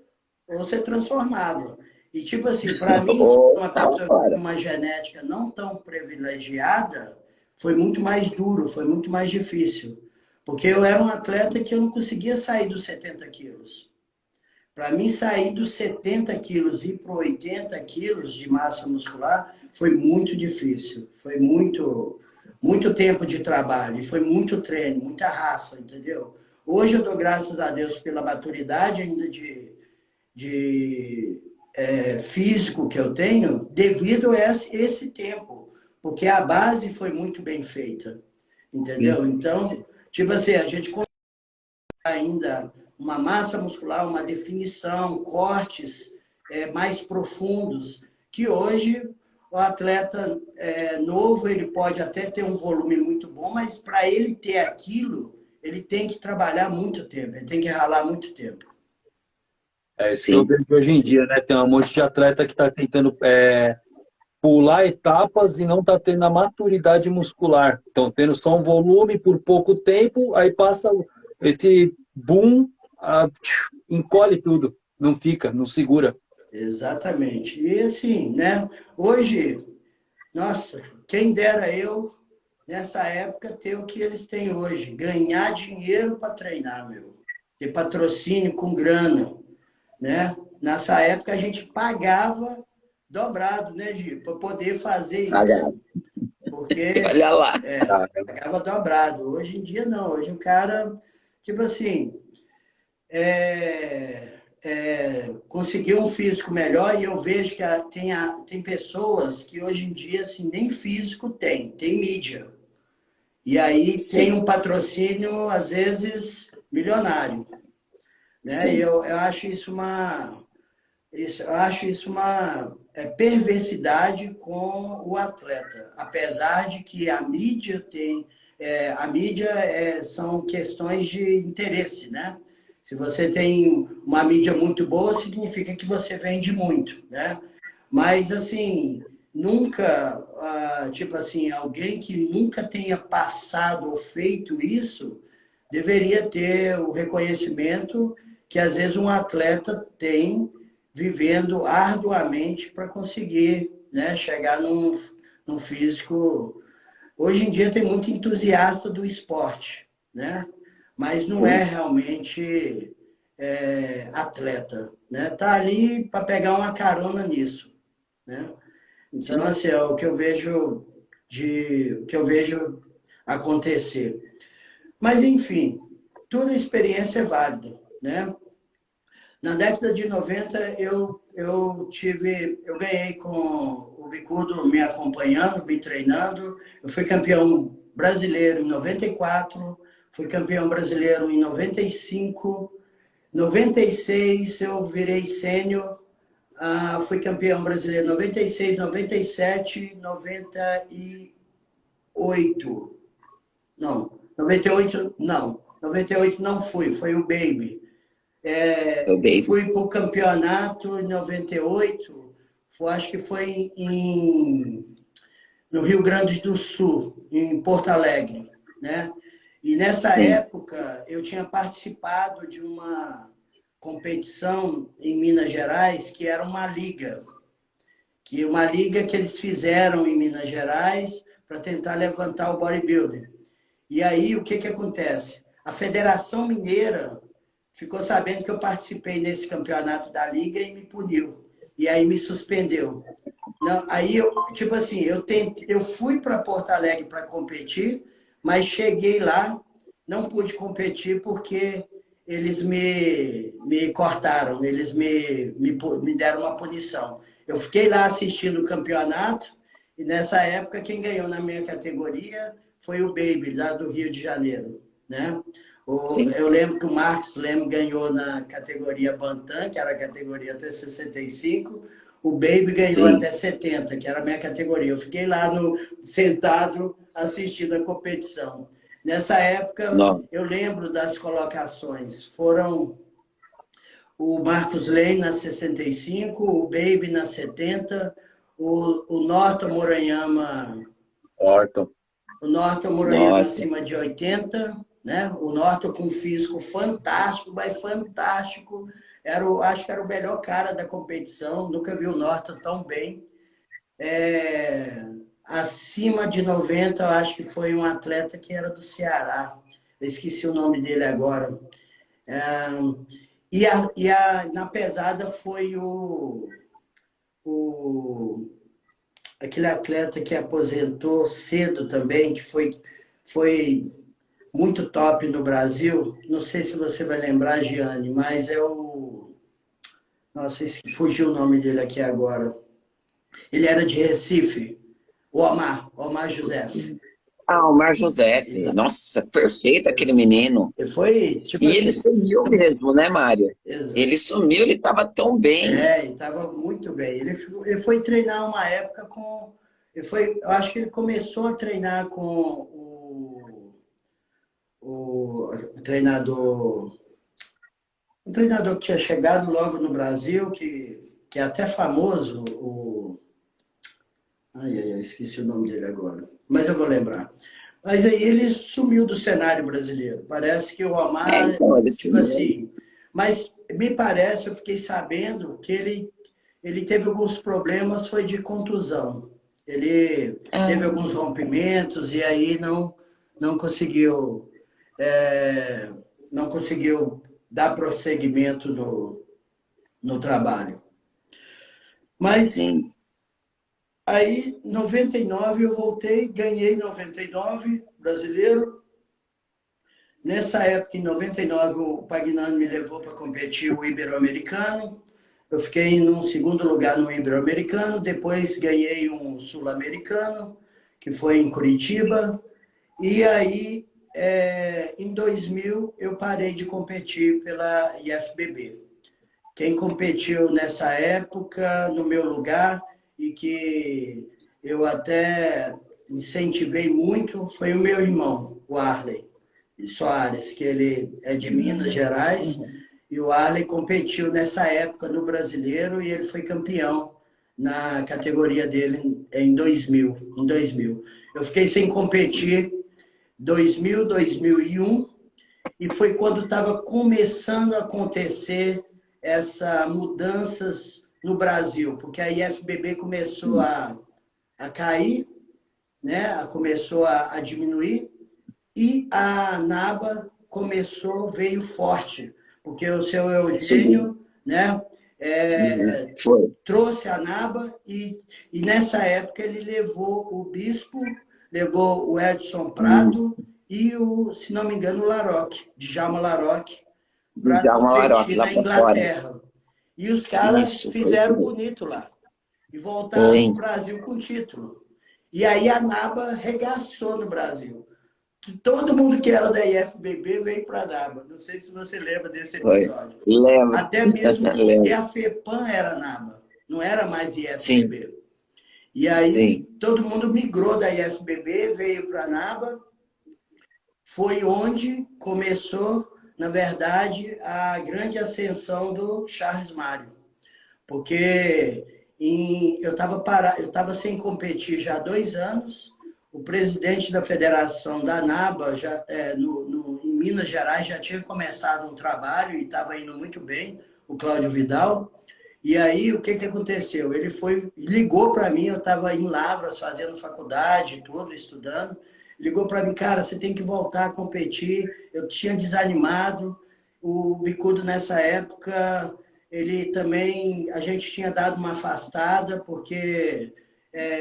você transformava. E, tipo assim, para mim, uma pessoa com uma genética não tão privilegiada, foi muito mais duro, foi muito mais difícil. Porque eu era um atleta que eu não conseguia sair dos 70 quilos. Para mim, sair dos 70 quilos e ir para 80 quilos de massa muscular foi muito difícil. Foi muito tempo de trabalho, e foi muito treino, muita raça, entendeu? Hoje eu dou graças a Deus pela maturidade ainda de físico que eu tenho, devido a esse tempo. Porque a base foi muito bem feita, entendeu? Então, tipo assim, a gente consegue ainda uma massa muscular, uma definição, cortes mais profundos, que hoje o atleta novo, ele pode até ter um volume muito bom, mas para ele ter aquilo, ele tem que trabalhar muito tempo, ele tem que ralar muito tempo. É isso que eu vejo hoje em dia, né? Tem um monte de atleta que está tentando pular etapas e não está tendo a maturidade muscular. Estão tendo só um volume por pouco tempo, aí passa esse boom, encolhe tudo, não fica, não segura. Exatamente. E assim, né? Hoje, nossa, quem dera eu, nessa época, ter o que eles têm hoje. Ganhar dinheiro para treinar, meu. Ter patrocínio com grana, né? Nessa época, a gente pagava dobrado, né, Gi? Para poder fazer isso. Pagava. Porque olha lá. Pagava dobrado. Hoje em dia, não. Hoje o cara, tipo assim, conseguiu um físico melhor, e eu vejo que tem pessoas que hoje em dia assim, nem físico tem mídia. E aí tem um patrocínio, às vezes, milionário. Né? E eu acho isso uma perversidade com o atleta. Apesar de que a mídia são questões de interesse, né? Se você tem uma mídia muito boa, significa que você vende muito, né? Mas, assim, nunca, tipo assim, alguém que nunca tenha passado ou feito isso, deveria ter o reconhecimento que, às vezes, um atleta tem vivendo arduamente para conseguir, né, chegar num físico. Hoje em dia tem muito entusiasta do esporte, né? Mas não é realmente atleta, né? Tá ali para pegar uma carona nisso, né? Então, assim, é o que eu vejo acontecer. Mas, enfim, toda experiência é válida, né? Na década de 90, eu ganhei com o Bicudo me acompanhando, me treinando. Eu fui campeão brasileiro em 94, fui campeão brasileiro em 95, 96 eu virei sênior, fui campeão brasileiro em 96, 97, 98. Não, 98 não. 98 não fui, foi o Baby. O Baby. Fui para o campeonato em 98, acho que foi no Rio Grande do Sul, em Porto Alegre, né? E nessa Sim. época eu tinha participado de uma competição em Minas Gerais que era uma liga que eles fizeram em Minas Gerais para tentar levantar o bodybuilding. E aí o que acontece? A Federação Mineira ficou sabendo que eu participei nesse campeonato da liga e me puniu. E aí me suspendeu. Não, aí tipo assim, eu fui para Porto Alegre para competir, mas cheguei lá, não pude competir porque eles me cortaram, eles me deram uma punição. Eu fiquei lá assistindo o campeonato e nessa época quem ganhou na minha categoria foi o Baby, lá do Rio de Janeiro, né? Eu lembro que o Marcos Leme ganhou na categoria Bantam, que era a categoria até 65. O Baby ganhou até 70, que era a minha categoria. Eu fiquei lá sentado assistindo a competição. Nessa época, eu lembro das colocações. Foram o Marcos Leme na 65, o Baby na 70, o Norton Moranhama... O Norton Moranhama acima de 80, né? O Norton com físico fantástico, mas fantástico. Acho que era o melhor cara da competição. Nunca vi o Norton tão bem. Acima de 90, eu acho que foi um atleta que era do Ceará. Eu esqueci o nome dele agora. Na pesada foi aquele atleta que aposentou cedo também, que foi muito top no Brasil. Não sei se você vai lembrar, Giane, mas é o... Nossa, fugiu o nome dele aqui agora. Ele era de Recife. O Omar José. Omar José. Nossa, perfeito aquele menino. Foi, tipo e assim, ele sumiu mesmo, né, Mário? Exato. Ele sumiu, ele estava tão bem. Ele estava muito bem. Ele foi treinar uma época eu acho que ele começou a treinar com o treinador... Um treinador que tinha chegado logo no Brasil, que é até famoso, esqueci o nome dele agora, mas eu vou lembrar. Mas aí ele sumiu do cenário brasileiro. Parece que o Omar, tipo assim... Mas me parece, eu fiquei sabendo que ele teve alguns problemas, foi de contusão. Ele teve alguns rompimentos e aí não conseguiu dar prosseguimento no trabalho. Mas Sim. Aí, em 99, eu voltei, ganhei 99, brasileiro. Nessa época, em 99, o Pagnani me levou para competir o Ibero-Americano. Eu fiquei no segundo lugar no Ibero-Americano, depois ganhei um Sul-Americano, que foi em Curitiba. E aí, em 2000, eu parei de competir pela IFBB. Quem competiu nessa época, no meu lugar, e que eu até incentivei muito, foi o meu irmão, o Arley Soares, que ele é de Minas Gerais, e o Arley competiu nessa época no Brasileiro e ele foi campeão na categoria dele em 2000. Eu fiquei sem competir 2000, 2001, e foi quando estava começando a acontecer essas mudanças no Brasil, porque a IFBB começou a cair, né? Começou a diminuir, e a NABA veio forte, porque o seu Eugênio, né? Trouxe a NABA e nessa época ele levou o Bispo, levou o Edson Prado e se não me engano, o Laroque, Djalma Laroque, para competir na Inglaterra. E os caras fizeram bonito lá. E voltaram para o Brasil com título. E aí a NABA regaçou no Brasil. todo mundo que era da IFBB veio para a NABA. Não sei se você lembra desse Foi. episódio. Lembro. Até mesmo porque Lembro. a FEPAM era NABA, não era mais Sim, IFBB. E aí sim. todo mundo migrou da IFBB, veio para a NABA. Foi onde começou, na verdade, a grande ascensão do Charles Mário. Porque eu estava sem competir já há 2 anos. O presidente da federação da NABA, em Minas Gerais, já tinha começado um trabalho e estava indo muito bem, o Cláudio Vidal. E aí, o que aconteceu? Ele ligou para mim, eu estava em Lavras, fazendo faculdade, tudo, estudando. Ligou para mim, cara, você tem que voltar a competir. Eu tinha desanimado. O Bicudo, nessa época, ele também, a gente tinha dado uma afastada, porque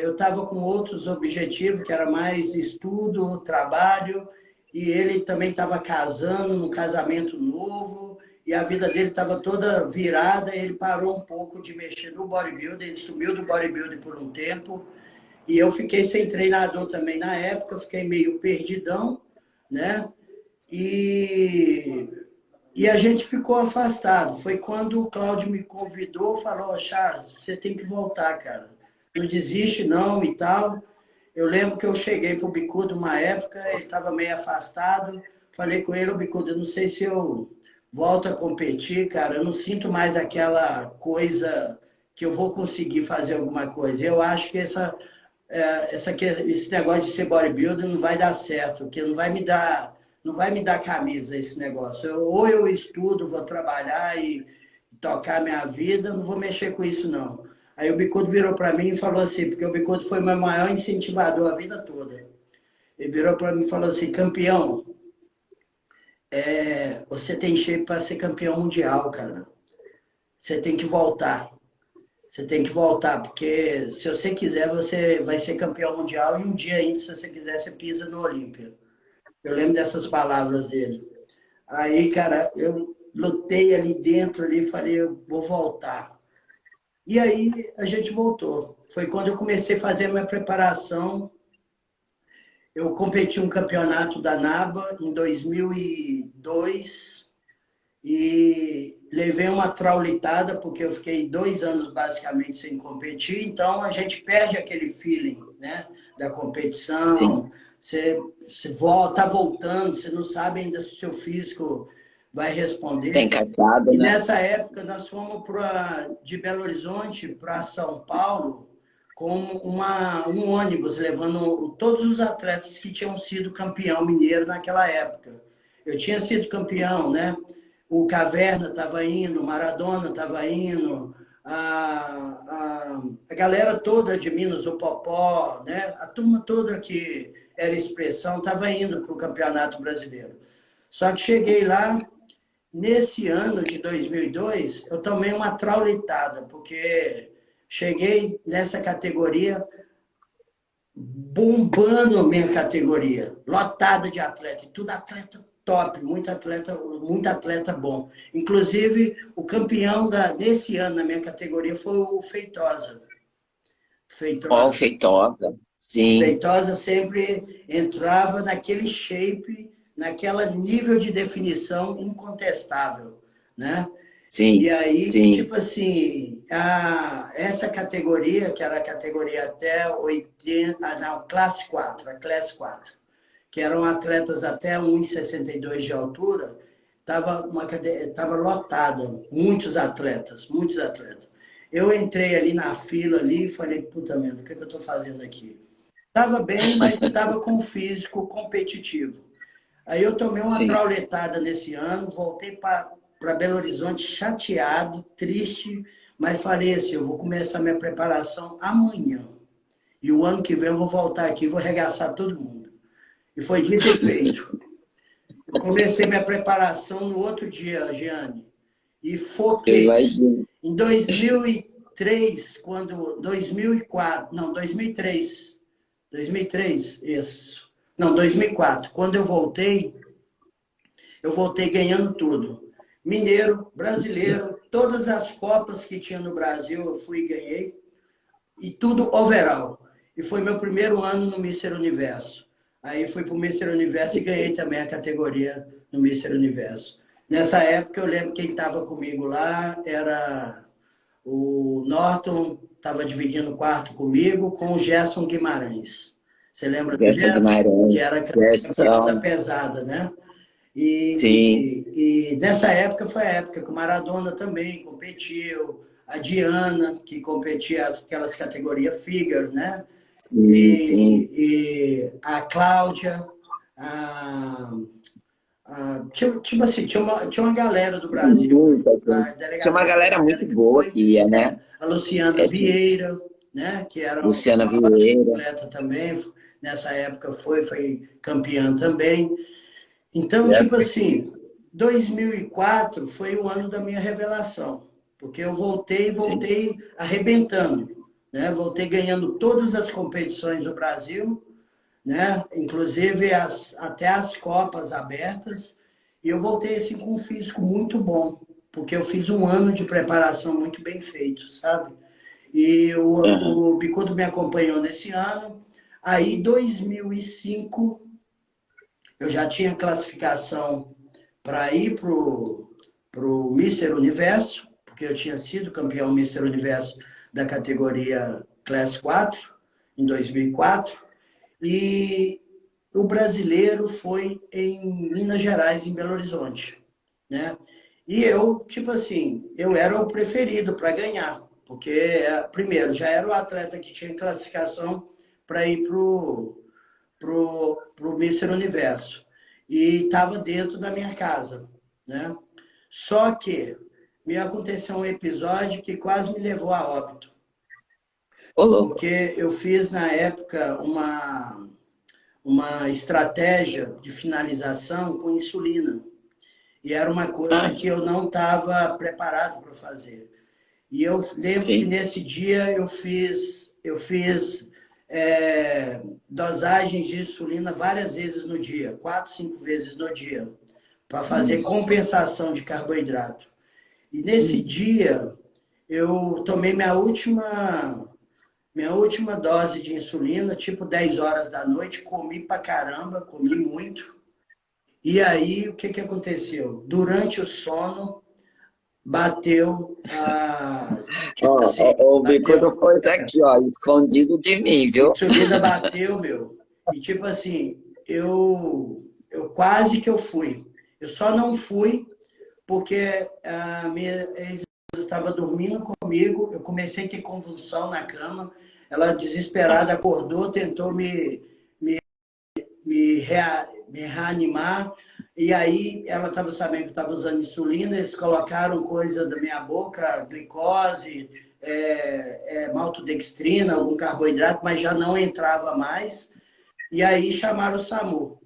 eu estava com outros objetivos, que era mais estudo, trabalho, e ele também estava casando, num casamento novo, e a vida dele estava toda virada, e ele parou um pouco de mexer no bodybuilding, ele sumiu do bodybuilding por um tempo, e eu fiquei sem treinador também na época, fiquei meio perdidão, né? E a gente ficou afastado. Foi quando o Cláudio me convidou, falou, Charles, você tem que voltar, cara. Não desiste não e tal. Eu lembro que eu cheguei para o Bicudo uma época, ele estava meio afastado. Falei com ele, o Bicudo, eu não sei se eu volto a competir, cara. Eu não sinto mais aquela coisa que eu vou conseguir fazer alguma coisa. Eu acho que esse negócio de ser bodybuilder não vai dar certo, porque não vai me dar camisa esse negócio. Ou eu estudo, vou trabalhar e tocar minha vida, não vou mexer com isso, não. Aí o Bicudo virou para mim e falou assim, porque o Bicudo foi meu maior incentivador a vida toda. Ele virou para mim e falou assim, campeão, você tem shape para ser campeão mundial, cara. Você tem que voltar. Você tem que voltar, porque se você quiser, você vai ser campeão mundial e um dia ainda, se você quiser, você pisa no Olímpia. Eu lembro dessas palavras dele. Aí, cara, eu lutei ali dentro, ali, falei, eu vou voltar. E aí a gente voltou. Foi quando eu comecei a fazer a minha preparação. Eu competi um campeonato da NABA em 2002 e levei uma traulitada, porque eu fiquei 2 anos basicamente sem competir. Então a gente perde aquele feeling, né, da competição. Sim. Você está voltando, você não sabe ainda se o seu físico vai responder. Tem catado, e né? nessa época nós fomos de Belo Horizonte para São Paulo com um ônibus levando todos os atletas que tinham sido campeão mineiro naquela época. Eu tinha sido campeão, né? O Caverna estava indo, o Maradona estava indo, a galera toda de Minas, o Popó, né? A turma toda que era expressão estava indo para o Campeonato Brasileiro. Só que cheguei lá, nesse ano de 2002, eu tomei uma traulitada, porque cheguei nessa categoria, bombando minha categoria, lotada de atleta, e tudo atleta top, muito atleta bom. Inclusive, o campeão desse ano na minha categoria foi o Feitosa. Ó, o Feitosa, sim. Feitosa sempre entrava naquele shape, naquele nível de definição incontestável, né? Sim, e aí, sim. tipo assim, essa categoria, que era a categoria até 80, não, classe 4, a classe 4, que eram atletas até 1,62 de altura, estava lotada, muitos atletas. Eu entrei ali na fila ali e falei, puta merda, o que eu estou fazendo aqui? Estava bem, mas não estava com físico competitivo. Aí eu tomei uma trauletada nesse ano, voltei para Belo Horizonte chateado, triste, mas falei assim, eu vou começar minha preparação amanhã. E o ano que vem eu vou voltar aqui e vou arregaçar todo mundo. E foi dito e feito. Eu comecei minha preparação no outro dia, Giane. E foquei. Eu imagino. Em 2003, 2003, isso. Não, 2004. Quando eu voltei ganhando tudo. Mineiro, brasileiro, todas as copas que tinha no Brasil eu fui e ganhei. E tudo overall. E foi meu primeiro ano no Mister Universo. Aí fui para o Mister Universo e ganhei também a categoria no Mister Universo. Nessa época, eu lembro quem estava comigo lá era o Norton, estava dividindo o quarto comigo com o Gerson Guimarães. Você lembra do Gerson Gerson? Que Guimarães, era campeão da Gerson, pesada, né? sim, E nessa época foi a época que o Maradona também competiu, a Diana, que competia aquelas categorias figure, né? sim, sim. E a Cláudia, a, tipo assim, tinha uma galera do Brasil, Muita a gente. Tinha uma delegação galera brasileira muito que boa foi, que ia, né? a Luciana É, Vieira, né? Que era Luciana uma ótima Vieira. atleta também, nessa época foi campeã também. Então, É, tipo assim, 2004 foi o ano da minha revelação, porque eu sim. voltei arrebentando, né? Voltei ganhando todas as competições do Brasil, né? Inclusive até as Copas abertas, e eu voltei assim com um físico muito bom, porque eu fiz um ano de preparação muito bem feito, sabe? E Aham. o Bicudo me acompanhou nesse ano. Aí, 2005, eu já tinha classificação para ir para o Mister Universo, porque eu tinha sido campeão Mister Universo da categoria Class 4 em 2004. E o brasileiro foi em Minas Gerais, em Belo Horizonte, né? E eu, tipo assim, eu era o preferido para ganhar, porque, primeiro, já era o atleta que tinha classificação para ir pro Mister Universo. E estava dentro da minha casa, né? Só que me aconteceu um episódio que quase me levou a óbito, Ô, louco. porque eu fiz na época uma estratégia de finalização com insulina. E era uma coisa Ah, que eu não estava preparado para fazer. E eu lembro que sim. nesse dia eu fiz dosagens de insulina várias vezes no dia, 4, 5 vezes no dia, para fazer Nossa. compensação de carboidrato. E nesse dia eu tomei minha última dose de insulina, tipo 10 horas da noite, comi pra caramba, comi muito. E aí, o que que aconteceu? Durante o sono, bateu Ó, tipo assim, o bicudo foi aqui, ó, escondido de mim, a viu? insulina bateu, meu. E tipo assim, eu quase que eu fui. Eu só não fui porque a minha ex-esposa estava dormindo comigo, eu comecei a ter convulsão na cama, ela desesperada Nossa. acordou, tentou me reanimar, e aí ela estava sabendo que eu estava usando insulina, eles colocaram coisa da minha boca, glicose, maltodextrina, algum carboidrato, mas já não entrava mais, e aí chamaram o SAMU.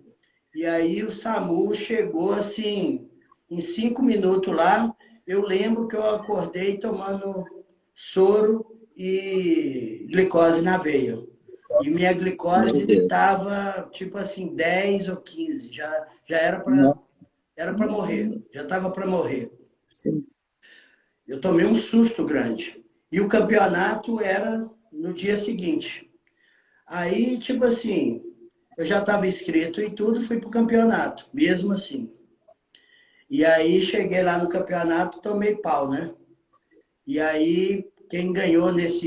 E aí o SAMU chegou assim, em 5 minutos lá, eu lembro que eu acordei tomando soro e glicose na veia. E minha Meu glicose Deus. estava tipo assim, 10 ou 15, já Nossa. era para morrer, já estava para morrer. Sim. Eu tomei um susto grande. E o campeonato era no dia seguinte. Aí, tipo assim, eu já estava inscrito e tudo, fui para o campeonato, mesmo assim. E aí cheguei lá no campeonato, tomei pau, né? E aí quem ganhou desse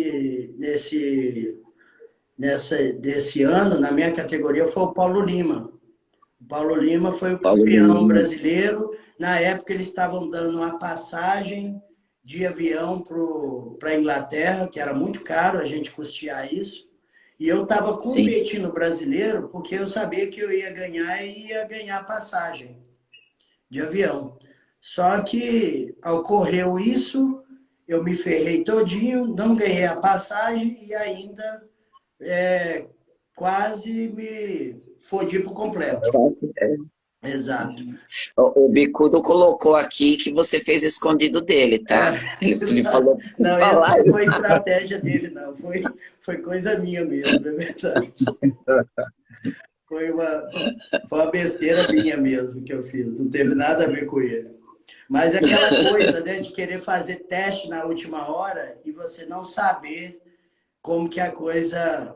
ano, na minha categoria, foi o Paulo Lima. O Paulo Lima foi o Paulo campeão Lima. brasileiro. Na época eles estavam dando uma passagem de avião para a Inglaterra, que era muito caro a gente custear isso. E eu estava Sim. competindo brasileiro porque eu sabia que eu ia ganhar e ia ganhar passagem de avião. Só que ocorreu isso, eu me ferrei todinho, não ganhei a passagem e ainda quase me fodi por completo. Exato. O bicudo colocou aqui que você fez escondido dele, tá? Ele Exato. falou pra você Não, essa falar. não foi estratégia dele, não. Foi coisa minha mesmo, é verdade. Foi uma besteira minha mesmo que eu fiz. Não teve nada a ver com ele. Mas aquela coisa, né, de querer fazer teste na última hora e você não saber como que a coisa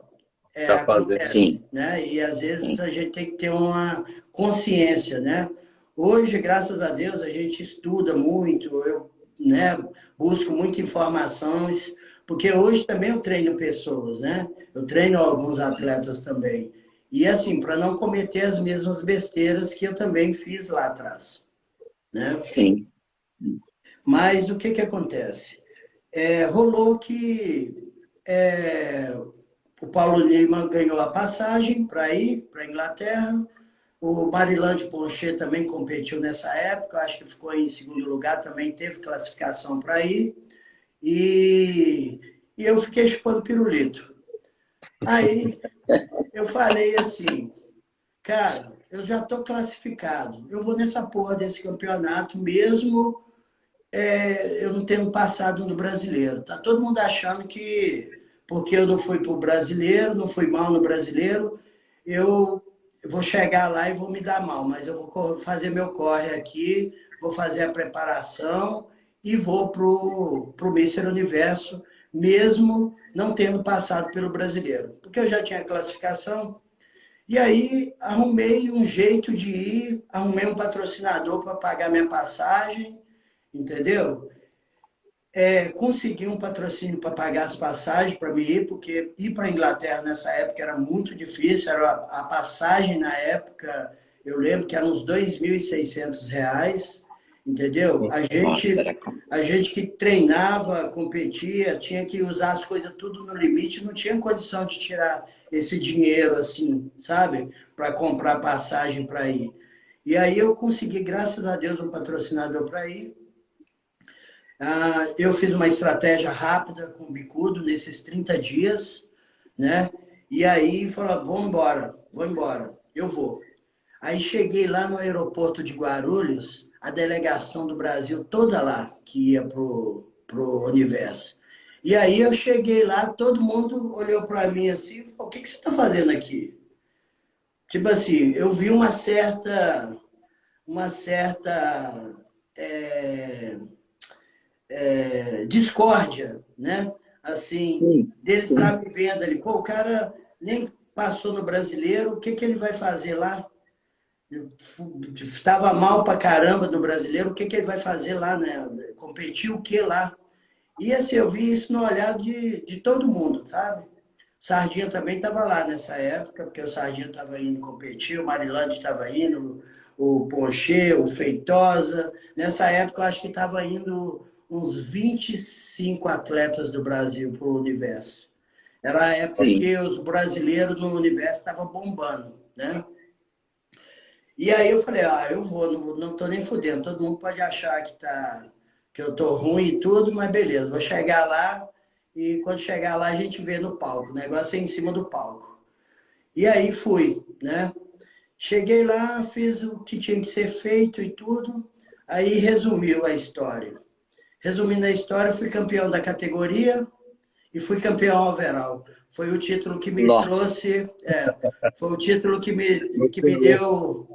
Tá fazendo. acontece, Sim, né? E às vezes sim, a gente tem que ter uma consciência, né? Hoje, graças a Deus, a gente estuda muito, eu, né, busco muitas informações, porque hoje também eu treino pessoas, né? Eu treino alguns sim, atletas também. E assim, para não cometer as mesmas besteiras que eu também fiz lá atrás, né? sim. Mas o que que acontece? Rolou que o Paulo Lima ganhou a passagem para ir para a Inglaterra. O Marilande Poncher também competiu nessa época, acho que ficou em segundo lugar, também teve classificação para ir. E, e eu fiquei chupando pirulito. Aí eu falei assim, cara, eu já estou classificado, eu vou nessa porra desse campeonato mesmo eu não tendo passado no brasileiro. Tá todo mundo achando que porque eu não fui para o brasileiro, não fui mal no brasileiro, eu vou chegar lá e vou me dar mal, mas eu vou fazer meu corre aqui, vou fazer a preparação e vou pro Mister Universo, mesmo não tendo passado pelo brasileiro, porque eu já tinha classificação. E aí arrumei um jeito de ir, arrumei um patrocinador para pagar minha passagem, entendeu? Consegui um patrocínio para pagar as passagens para mim ir, porque ir para a Inglaterra nessa época era muito difícil, era a passagem na época, eu lembro que era uns R$ 2.600, entendeu? Nossa, era como. A gente que treinava, competia, tinha que usar as coisas tudo no limite, não tinha condição de tirar esse dinheiro assim, sabe? Para comprar passagem para ir. E aí eu consegui, graças a Deus, um patrocinador para ir. Eu fiz uma estratégia rápida com o Bicudo nesses 30 dias, né? E aí falou, vou embora, eu vou. Aí cheguei lá no aeroporto de Guarulhos, a delegação do Brasil toda lá, que ia pro Universo. E aí eu cheguei lá, todo mundo olhou para mim assim, e falou, o que que você está fazendo aqui? Tipo assim, eu vi uma certa é, discórdia, né? Assim, Sim, deles sim, estar me vendo ali, pô, o cara nem passou no brasileiro, o que que ele vai fazer lá? Estava mal pra caramba no brasileiro, o que que ele vai fazer lá, né? Competir o que lá? E assim, eu vi isso no olhar de todo mundo, sabe? Sardinha também estava lá nessa época, porque o Sardinha estava indo competir, o Marilande estava indo, o Poncher, o Feitosa. Nessa época, eu acho que estava indo uns 25 atletas do Brasil para o universo. Era a época sim, que os brasileiros no universo estavam bombando, né? E aí eu falei, eu vou, não tô nem fudendo. Todo mundo pode achar que eu tô ruim e tudo, mas beleza, vou chegar lá e quando chegar lá a gente vê no palco. O negócio é em cima do palco. E aí fui, né? Cheguei lá, fiz o que tinha que ser feito e tudo. Aí resumiu a história. Resumindo a história, fui campeão da categoria, e fui campeão overall. Foi o título que me nossa, trouxe, foi o título que me deu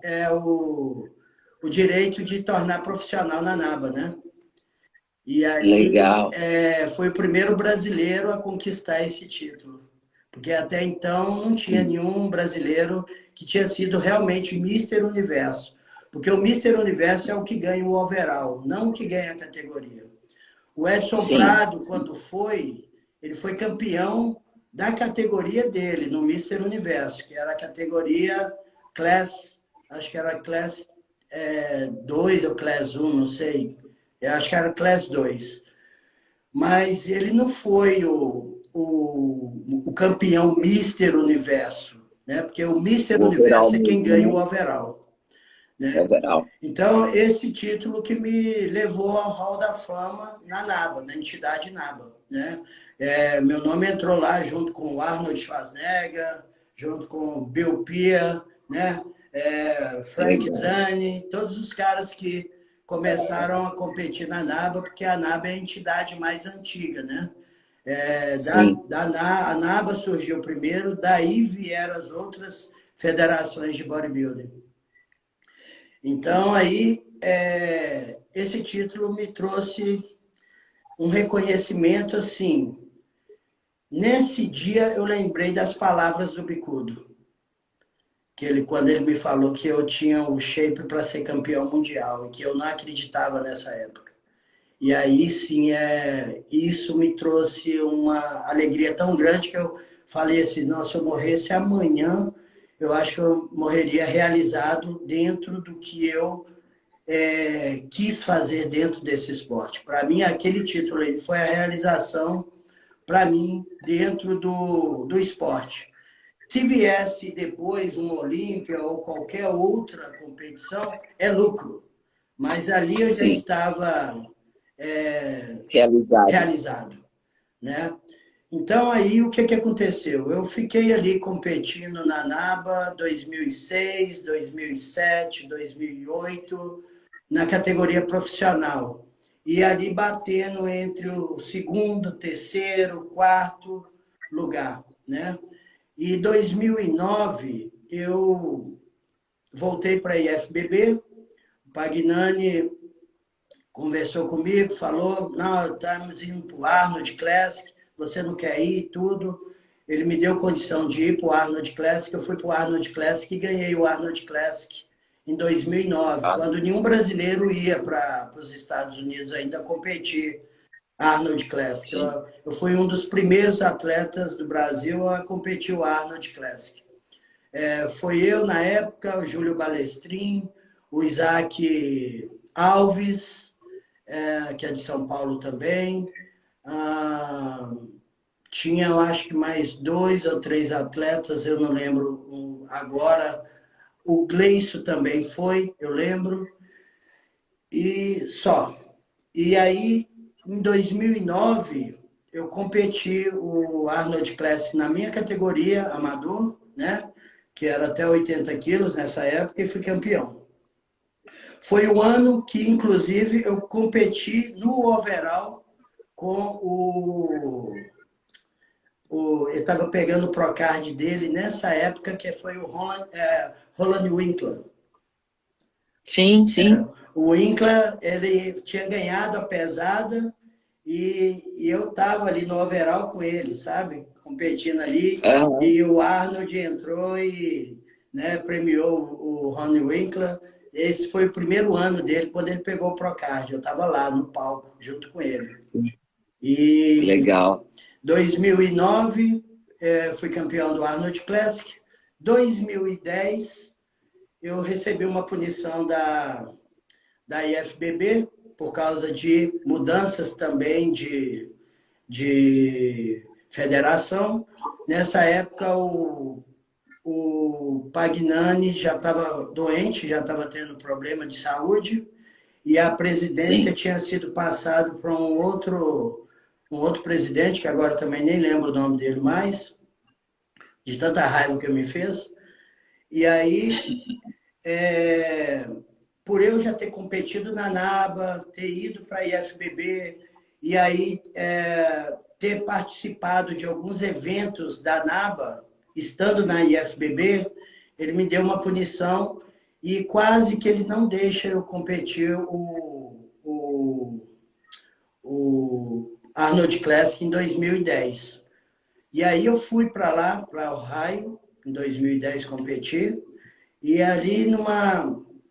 o direito de tornar profissional na NABA, né? E aí legal. foi o primeiro brasileiro a conquistar esse título. Porque até então não tinha nenhum brasileiro que tinha sido realmente Mister Universo. Porque o Mister Universo é o que ganha o overall, não o que ganha a categoria. O Edson Sim, Prado, quando foi, ele foi campeão da categoria dele, no Mister Universo, que era a categoria Class, acho que era Class 2 ou Class 1, não sei. Eu acho que era Class 2. Mas ele não foi o campeão Mister Universo, né? Porque o Mister o overall Universo é quem mesmo, ganha né? o overall, né? Overall. Então, esse título que me levou ao Hall da Fama na NABA, na entidade NABA, né? Meu nome entrou lá junto com o Arnold Schwarzenegger, junto com o Bill Pearl, né? Frank Legal. Zani, todos os caras que começaram a competir na NABA, porque a NABA é a entidade mais antiga, né? Sim, A NABA surgiu primeiro, daí vieram as outras federações de bodybuilding. sim. Então, aí, esse título me trouxe um reconhecimento, assim, Nesse dia, eu lembrei das palavras do Bicudo. Quando ele me falou que eu tinha o shape para ser campeão mundial e que eu não acreditava nessa época. E aí, sim, isso me trouxe uma alegria tão grande que eu falei assim, nossa, se eu morresse amanhã, eu acho que eu morreria realizado dentro do que eu quis fazer dentro desse esporte. Para mim, aquele título aí foi a realização, para mim, dentro do esporte. Se viesse depois uma Olímpia ou qualquer outra competição, é lucro. Mas ali eu já Sim, estava realizado. realizado, né? Então, aí, o que aconteceu? Eu fiquei ali competindo na NABA 2006, 2007, 2008, na categoria profissional. E ali batendo entre o segundo, terceiro, quarto lugar, né? E em 2009, eu voltei para a IFBB, o Pagnani conversou comigo, falou, não, estamos indo para o Arnold Classic, você não quer ir, tudo. Ele me deu condição de ir para o Arnold Classic, eu fui para o Arnold Classic e ganhei o Arnold Classic em 2009, quando nenhum brasileiro ia para os Estados Unidos ainda competir Arnold Classic. Eu fui um dos primeiros atletas do Brasil a competir o Arnold Classic. Foi eu, na época, o Júlio Balestrin, o Isaac Alves, que é de São Paulo também. Tinha, eu acho que mais 2 ou 3 atletas, eu não lembro agora. O Gleison também foi, eu lembro. E só. E aí, em 2009, eu competi o Arnold Classic na minha categoria, amador, né? Que era até 80 quilos nessa época, e fui campeão. Foi o ano que, inclusive, eu competi no overall com eu estava pegando o Procard dele nessa época, que foi o Roland Winkler. Sim, sim. O Winkler, ele tinha ganhado a pesada e eu estava ali no overall com ele, sabe? Competindo ali. Uhum. E o Arnold entrou e, né, premiou o Ronnie Winkler. Esse foi o primeiro ano dele, quando ele pegou o Procard. Eu estava lá no palco, junto com ele. E legal. 2009, fui campeão do Arnold Classic. 2010, eu recebi uma punição da IFBB por causa de mudanças também de federação. Nessa época, o Pagnani já estava doente, já estava tendo problema de saúde, e a presidência tinha sido passada para um outro presidente, que agora também nem lembro o nome dele mais, de tanta raiva que me fez. E aí, por eu já ter competido na NABA, ter ido para a IFBB, e aí ter participado de alguns eventos da NABA, estando na IFBB, ele me deu uma punição e quase que ele não deixa eu competir o Arnold Classic em 2010. E aí eu fui para lá, para Ohio, em 2010 competir, e ali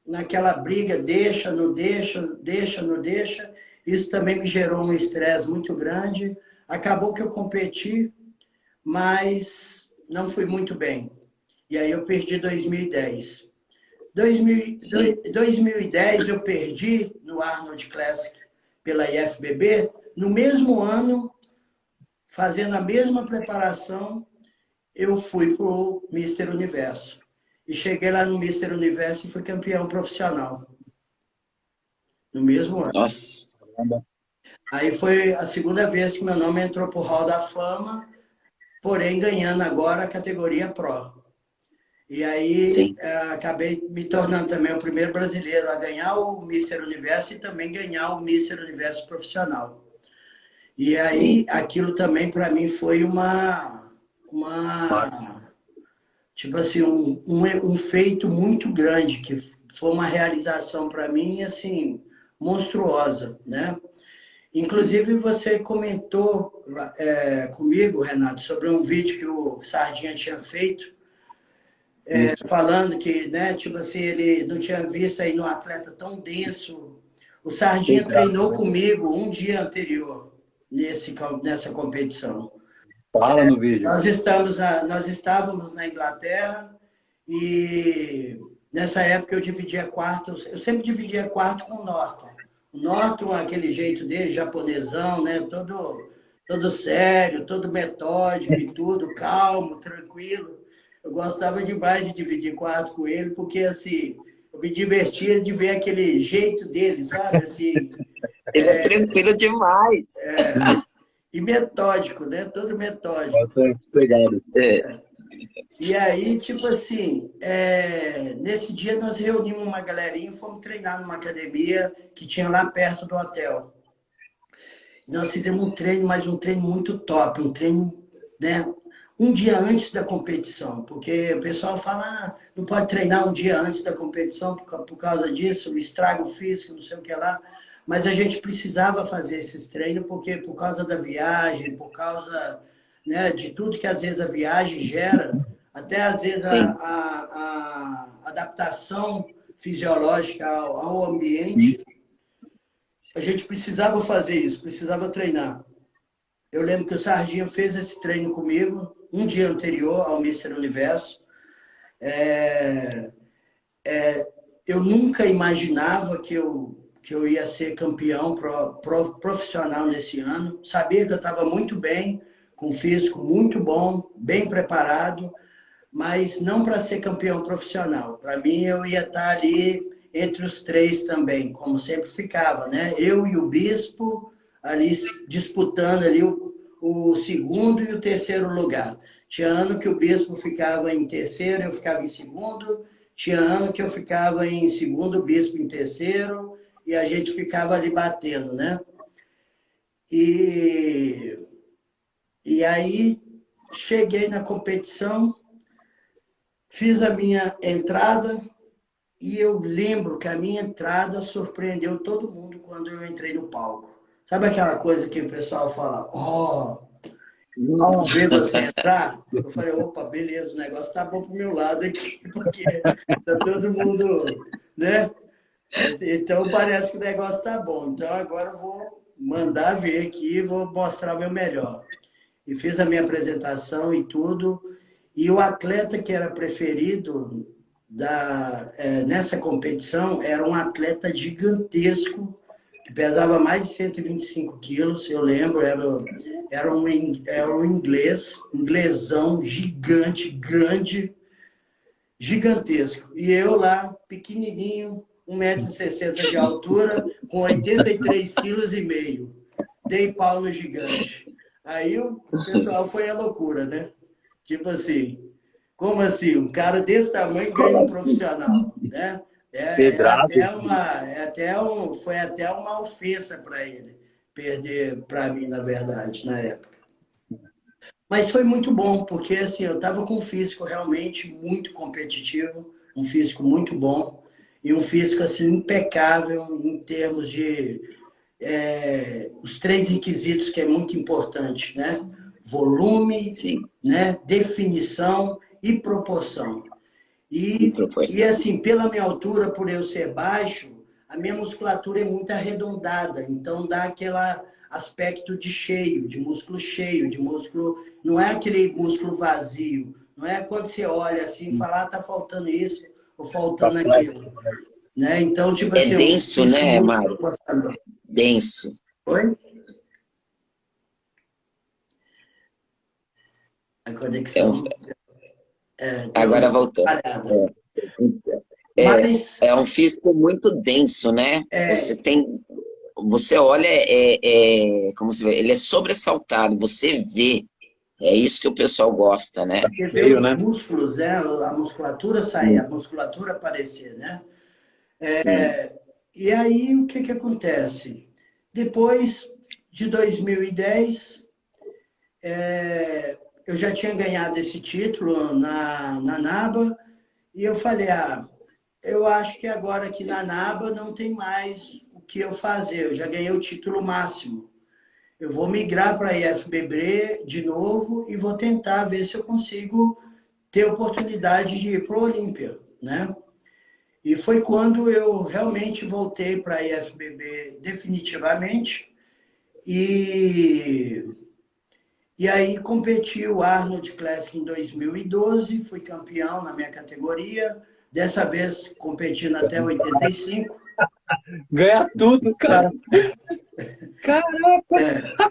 naquela briga, deixa, não deixa, deixa, não deixa, isso também me gerou um estresse muito grande. Acabou que eu competi, mas não fui muito bem. E aí eu perdi 2010. 2010 eu perdi no Arnold Classic pela IFBB. No mesmo ano, fazendo a mesma preparação, eu fui para o Mister Universo. E cheguei lá no Mister Universo e fui campeão profissional. No mesmo ano. Nossa. Aí foi a segunda vez que meu nome entrou para o Hall da Fama, porém ganhando agora a categoria Pro. E aí acabei me tornando também o primeiro brasileiro a ganhar o Mister Universo e também ganhar o Mister Universo profissional. E aí aquilo também para mim foi tipo assim, um feito muito grande, que foi uma realização para mim assim monstruosa, né? Inclusive, você comentou comigo, Renato, sobre um vídeo que o Sardinha tinha feito, falando que, né, tipo assim, ele não tinha visto aí no atleta tão denso. O Sardinha treinou comigo um dia anterior nessa competição. Fala no vídeo. Nós estávamos na Inglaterra e nessa época eu dividia quarto, eu sempre dividia quarto com o Norton. O Norton, aquele jeito dele, japonesão, né? Todo sério, todo metódico e tudo, calmo, tranquilo. Eu gostava demais de dividir quarto com ele, porque assim, eu me divertia de ver aquele jeito dele, sabe? Assim, Ele é tranquilo demais. e metódico, né? Todo metódico. Pegado. E aí, tipo assim, nesse dia nós reunimos uma galerinha e fomos treinar numa academia que tinha lá perto do hotel. Nós fizemos um treino, mas um treino muito top, um treino, né, um dia antes da competição, porque o pessoal fala, não pode treinar um dia antes da competição por causa disso, o estrago físico, não sei o que lá. Mas a gente precisava fazer esses treinos, porque por causa da viagem, por causa, né, de tudo que às vezes a viagem gera, até às vezes a adaptação fisiológica ao ambiente, a gente precisava fazer isso, precisava treinar. Eu lembro que o Sardinha fez esse treino comigo um dia anterior ao Mister Universo. Eu nunca imaginava que eu ia ser campeão profissional nesse ano. Sabia que eu estava muito bem, com um físico muito bom, bem preparado, mas não para ser campeão profissional. Para mim, eu ia estar ali entre os três também, como sempre ficava, né? Eu e o Bispo ali disputando ali o segundo e o terceiro lugar. Tinha ano que o Bispo ficava em terceiro, eu ficava em segundo. Tinha ano que eu ficava em segundo, o Bispo em terceiro, e a gente ficava ali batendo, né? E aí cheguei na competição, fiz a minha entrada, e eu lembro que a minha entrada surpreendeu todo mundo quando eu entrei no palco. Sabe aquela coisa que o pessoal fala, ver você entrar? Eu falei, opa, beleza, o negócio tá bom pro meu lado aqui, porque tá todo mundo, né? Então parece que o negócio tá bom. Então agora eu vou mandar ver aqui, vou mostrar o meu melhor. E fiz a minha apresentação e tudo. E o atleta que era preferido nessa competição era um atleta gigantesco, que pesava mais de 125 quilos, eu lembro, era um inglesão gigante, grande, gigantesco. E eu lá, pequenininho, 1,60 m de altura, com 83,5 kg. Dei pau no gigante. Aí o pessoal foi à loucura, né? Tipo assim, como assim? Um cara desse tamanho ganha um profissional, né? Foi até uma ofensa para ele perder para mim, na verdade, na época. Mas foi muito bom, porque assim, eu estava com um físico realmente muito competitivo, um físico muito bom, e um físico assim, impecável em termos de os três requisitos que é muito importante, né? Volume, né? Definição e proporção. E assim, pela minha altura, por eu ser baixo, a minha musculatura é muito arredondada, então dá aquele aspecto de cheio, de músculo, não é aquele músculo vazio, não é quando você olha assim e fala, tá faltando isso ou faltando aquilo. Né? Então, tipo assim, denso, né, Mário? Denso. Oi? A conexão. Agora voltou. É um físico muito denso, né? Você olha, como se vê, ele é sobressaltado, você vê. É isso que o pessoal gosta, né? Porque vê os músculos, né? A musculatura sair, a musculatura aparecer, né? E aí, o que acontece? Depois de 2010, eu já tinha ganhado esse título na NABA, e eu falei, eu acho que agora aqui na NABA não tem mais o que eu fazer, eu já ganhei o título máximo. Eu vou migrar para a IFBB de novo e vou tentar ver se eu consigo ter oportunidade de ir para o Olímpia, né? E foi quando eu realmente voltei para a IFBB definitivamente. E aí competi o Arnold Classic em 2012, fui campeão na minha categoria. Dessa vez competindo até 85. Ganha tudo, cara. Caraca!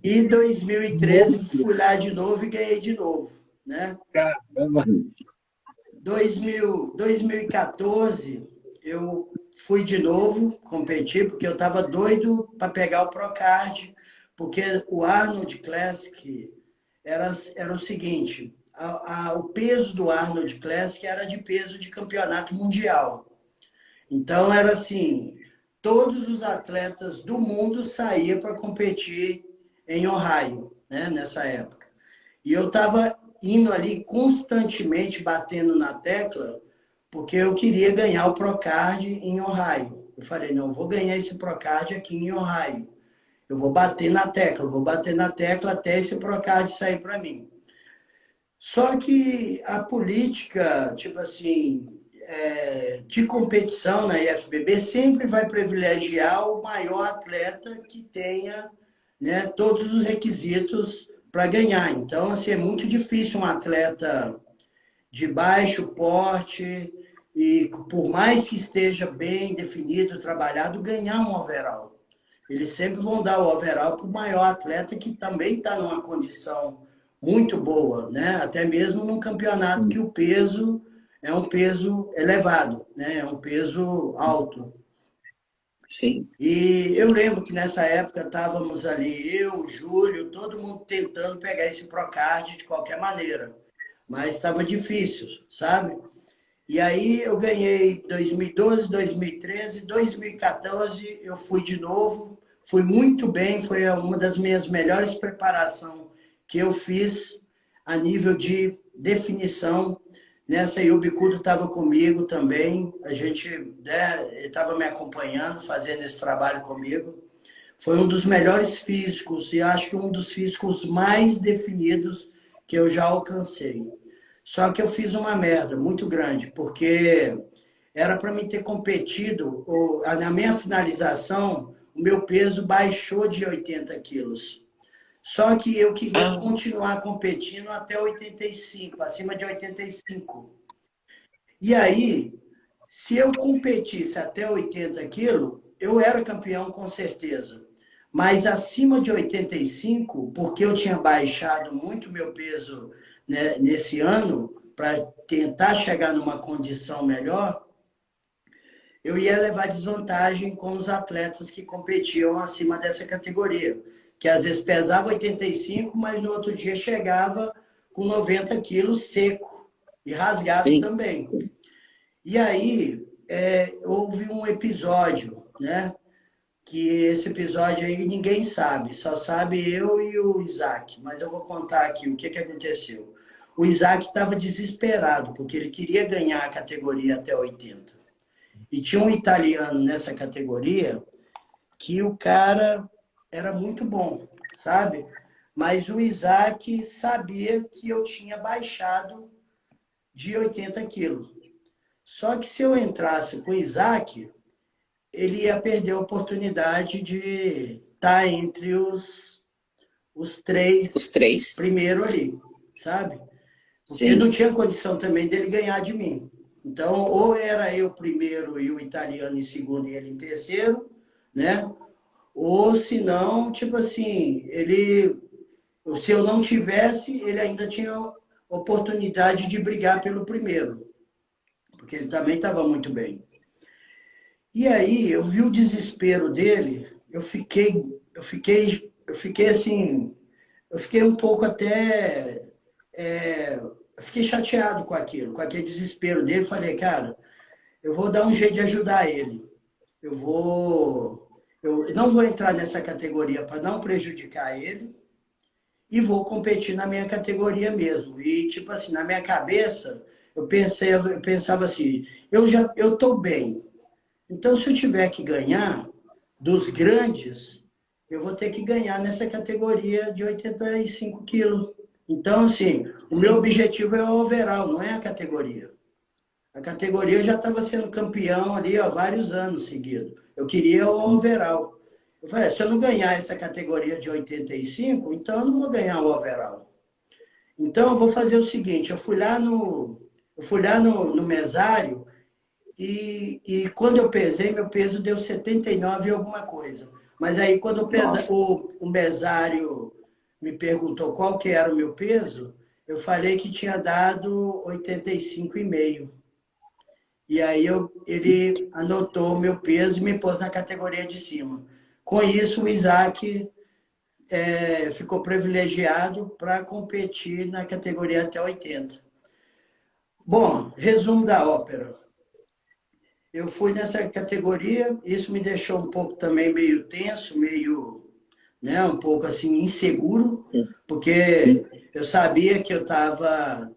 E em 2013 fui lá de novo e ganhei de novo, né? Caramba! 2014 eu fui de novo competir, porque eu estava doido para pegar o Procard, porque o Arnold Classic era o seguinte, o peso do Arnold Classic era de peso de campeonato mundial. Então era assim, todos os atletas do mundo saíam para competir em Ohio, né, nessa época. E eu estava indo ali constantemente batendo na tecla, porque eu queria ganhar o Procard em Ohio. Eu falei, não, eu vou ganhar esse Procard aqui em Ohio. Eu vou bater na tecla até esse Procard sair para mim. Só que a política, tipo assim, de competição na IFBB sempre vai privilegiar o maior atleta que tenha, né, todos os requisitos para ganhar. Então, assim, é muito difícil um atleta de baixo porte e, por mais que esteja bem definido, trabalhado, ganhar um overall. Eles sempre vão dar o overall para o maior atleta que também está numa condição muito boa, né? Até mesmo num campeonato que o peso é um peso elevado, né? É um peso alto. Sim. E eu lembro que nessa época estávamos ali, eu, o Júlio, todo mundo tentando pegar esse Procard de qualquer maneira. Mas estava difícil, sabe? E aí eu ganhei 2012, 2013, 2014 eu fui de novo, fui muito bem, foi uma das minhas melhores preparações que eu fiz a nível de definição. Nessa aí o Bicudo estava comigo também, a gente, né, estava me acompanhando, fazendo esse trabalho comigo. Foi um dos melhores físicos e acho que um dos físicos mais definidos que eu já alcancei. Só que eu fiz uma merda muito grande, porque era para mim ter competido, na minha finalização, o meu peso baixou de 80 quilos. Só que eu queria continuar competindo até 85, acima de 85. E aí, se eu competisse até 80 quilos, eu era campeão com certeza. Mas acima de 85, porque eu tinha baixado muito meu peso, né, nesse ano, para tentar chegar numa condição melhor, eu ia levar desvantagem com os atletas que competiam acima dessa categoria, que às vezes pesava 85, mas no outro dia chegava com 90 quilos seco e rasgado. Sim. Também. E aí houve um episódio, né? Que esse episódio aí ninguém sabe, só sabe eu e o Isaac, mas eu vou contar aqui o que aconteceu. O Isaac estava desesperado, porque ele queria ganhar a categoria até 80. E tinha um italiano nessa categoria que o cara era muito bom, sabe? Mas o Isaac sabia que eu tinha baixado de 80 quilos. Só que se eu entrasse com o Isaac, ele ia perder a oportunidade de estar entre os três primeiro ali, sabe? Porque Sim. Não tinha condição também dele ganhar de mim. Então, ou era eu primeiro e o italiano em segundo e ele em terceiro, né? Ou se não, tipo assim, se eu não tivesse, ele ainda tinha oportunidade de brigar pelo primeiro, porque ele também estava muito bem. E aí, eu vi o desespero dele, eu fiquei assim, eu fiquei um pouco até, eu fiquei chateado com aquele desespero dele. Falei, cara, eu vou dar um jeito de ajudar ele. Eu não vou entrar nessa categoria para não prejudicar ele e vou competir na minha categoria mesmo. E, tipo assim, na minha cabeça, eu pensava assim, eu estou bem. Então, se eu tiver que ganhar dos grandes, eu vou ter que ganhar nessa categoria de 85 quilos. Então, assim, o meu objetivo é o overall, não é a categoria. A categoria eu já estava sendo campeão ali há vários anos seguidos. Eu queria o overall. Eu falei, se eu não ganhar essa categoria de 85, então eu não vou ganhar o overall. Então eu vou fazer o seguinte, eu fui lá no mesário e quando eu pesei, meu peso deu 79 e alguma coisa. Mas aí quando o mesário me perguntou qual que era o meu peso, eu falei que tinha dado 85,5. E aí ele anotou o meu peso e me pôs na categoria de cima. Com isso, o Isaac ficou privilegiado para competir na categoria até 80. Bom, resumo da ópera. Eu fui nessa categoria, isso me deixou um pouco também meio tenso, meio, né, um pouco assim inseguro, porque eu sabia que eu estava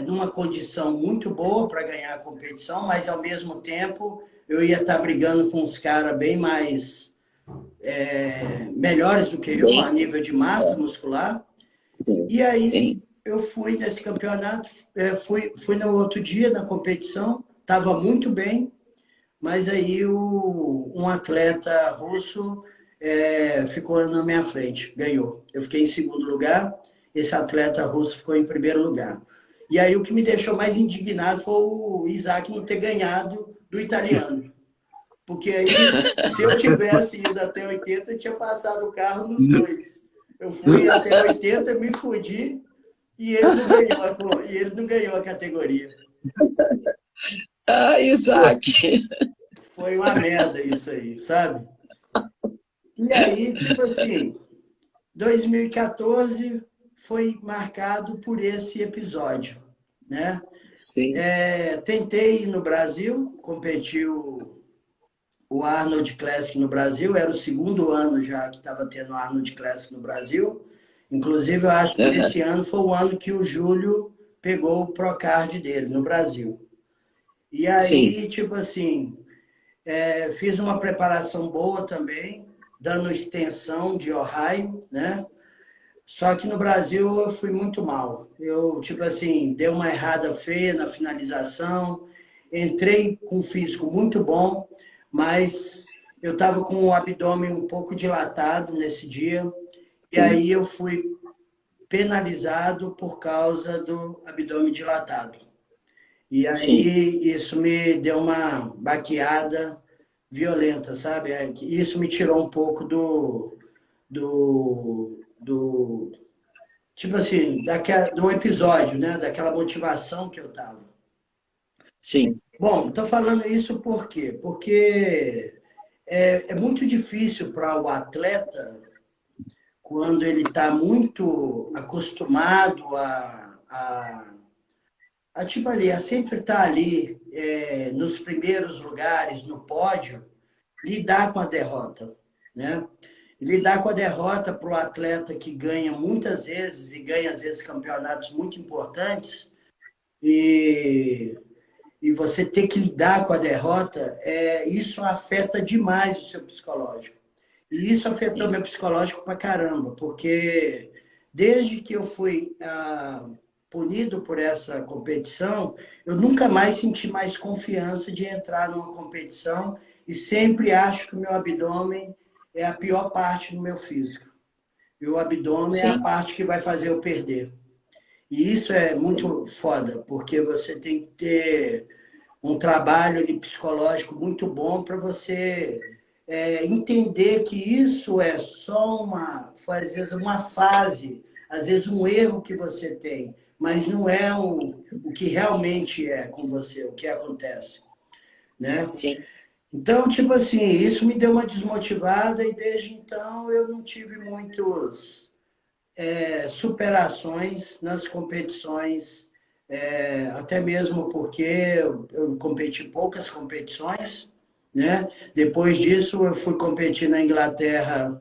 numa condição muito boa para ganhar a competição, mas ao mesmo tempo eu ia estar brigando com uns caras bem mais melhores do que eu, a nível de massa muscular. E aí eu fui nesse campeonato, fui no outro dia na competição, estava muito bem, mas aí um atleta russo ficou na minha frente, ganhou. Eu fiquei em segundo lugar, esse atleta russo ficou em primeiro lugar. E aí o que me deixou mais indignado foi o Isaac não ter ganhado do italiano. Porque aí, se eu tivesse ido até 80, eu tinha passado o carro nos dois. Eu fui até 80, me fudi, e ele não ganhou a categoria. Ah, Isaac! Foi uma merda isso aí, sabe? E aí, tipo assim, 2014 foi marcado por esse episódio, né? Sim. Tentei ir no Brasil, competi o Arnold Classic no Brasil, era o segundo ano já que estava tendo o Arnold Classic no Brasil. Inclusive, eu acho que esse ano foi o ano que o Júlio pegou o Procard dele no Brasil. E aí, tipo assim, fiz uma preparação boa também, dando extensão de Ohio, né? Só que no Brasil eu fui muito mal. Eu, tipo assim, dei uma errada feia na finalização, entrei com um físico muito bom, mas eu estava com o abdômen um pouco dilatado nesse dia, e aí eu fui penalizado por causa do abdômen dilatado. E aí isso me deu uma baqueada violenta, sabe? Isso me tirou um pouco tipo assim, do episódio, né? Daquela motivação que eu estava. Sim. Bom, estou falando isso por quê? Porque é muito difícil para o atleta, quando ele está muito acostumado tipo ali, a sempre estar ali nos primeiros lugares, no pódio, lidar com a derrota, né? Lidar com a derrota para o atleta que ganha muitas vezes e ganha às vezes campeonatos muito importantes e você ter que lidar com a derrota, isso afeta demais o seu psicológico. E isso afetou meu psicológico pra caramba, porque desde que eu fui punido por essa competição, eu nunca mais senti mais confiança de entrar numa competição e sempre acho que o meu abdômen é a pior parte do meu físico. E o abdômen é a parte que vai fazer eu perder. E isso é muito foda, porque você tem que ter um trabalho ali psicológico muito bom para você entender que isso é só às vezes, uma fase, às vezes um erro que você tem, mas não é o que realmente é com você, o que acontece, né? Sim. Então, tipo assim, isso me deu uma desmotivada e desde então eu não tive muitos superações nas competições, até mesmo porque eu competi poucas competições, né? Depois disso, eu fui competir na Inglaterra,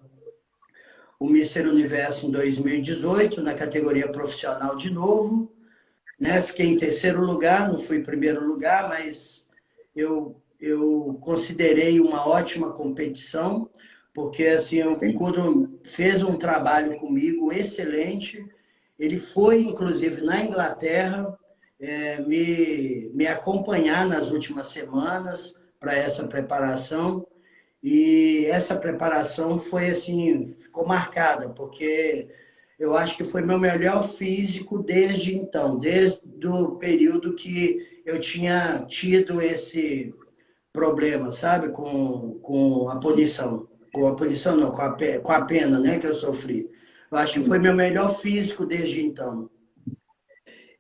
o Mister Universo em 2018, na categoria profissional de novo, né? Fiquei em terceiro lugar, não fui em primeiro lugar, mas eu eu considerei uma ótima competição, porque assim, o Sim. Bicudo fez um trabalho comigo excelente. Ele foi, inclusive, na Inglaterra, me acompanhar nas últimas semanas para essa preparação. E essa preparação foi assim, ficou marcada, porque eu acho que foi meu melhor físico desde então, desde o período que eu tinha tido esse problema, sabe, com a punição. Com a punição não, com a pena, né, que eu sofri. Eu acho que foi meu melhor físico desde então.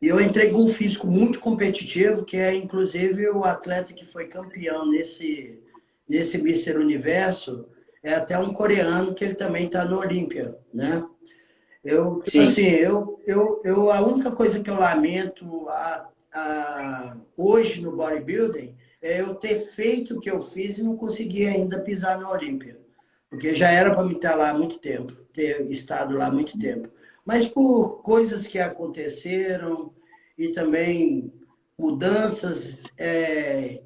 E eu entrei com um físico muito competitivo, que é inclusive o atleta que foi campeão nesse Mister Universo, é até um coreano que ele também está no Olímpia, né? Eu, tipo Sim. assim, a única coisa que eu lamento hoje no bodybuilding é eu ter feito o que eu fiz e não conseguir ainda pisar na Olímpia. Porque já era para me estar lá há muito tempo, ter estado lá há muito tempo. Mas por coisas que aconteceram e também mudanças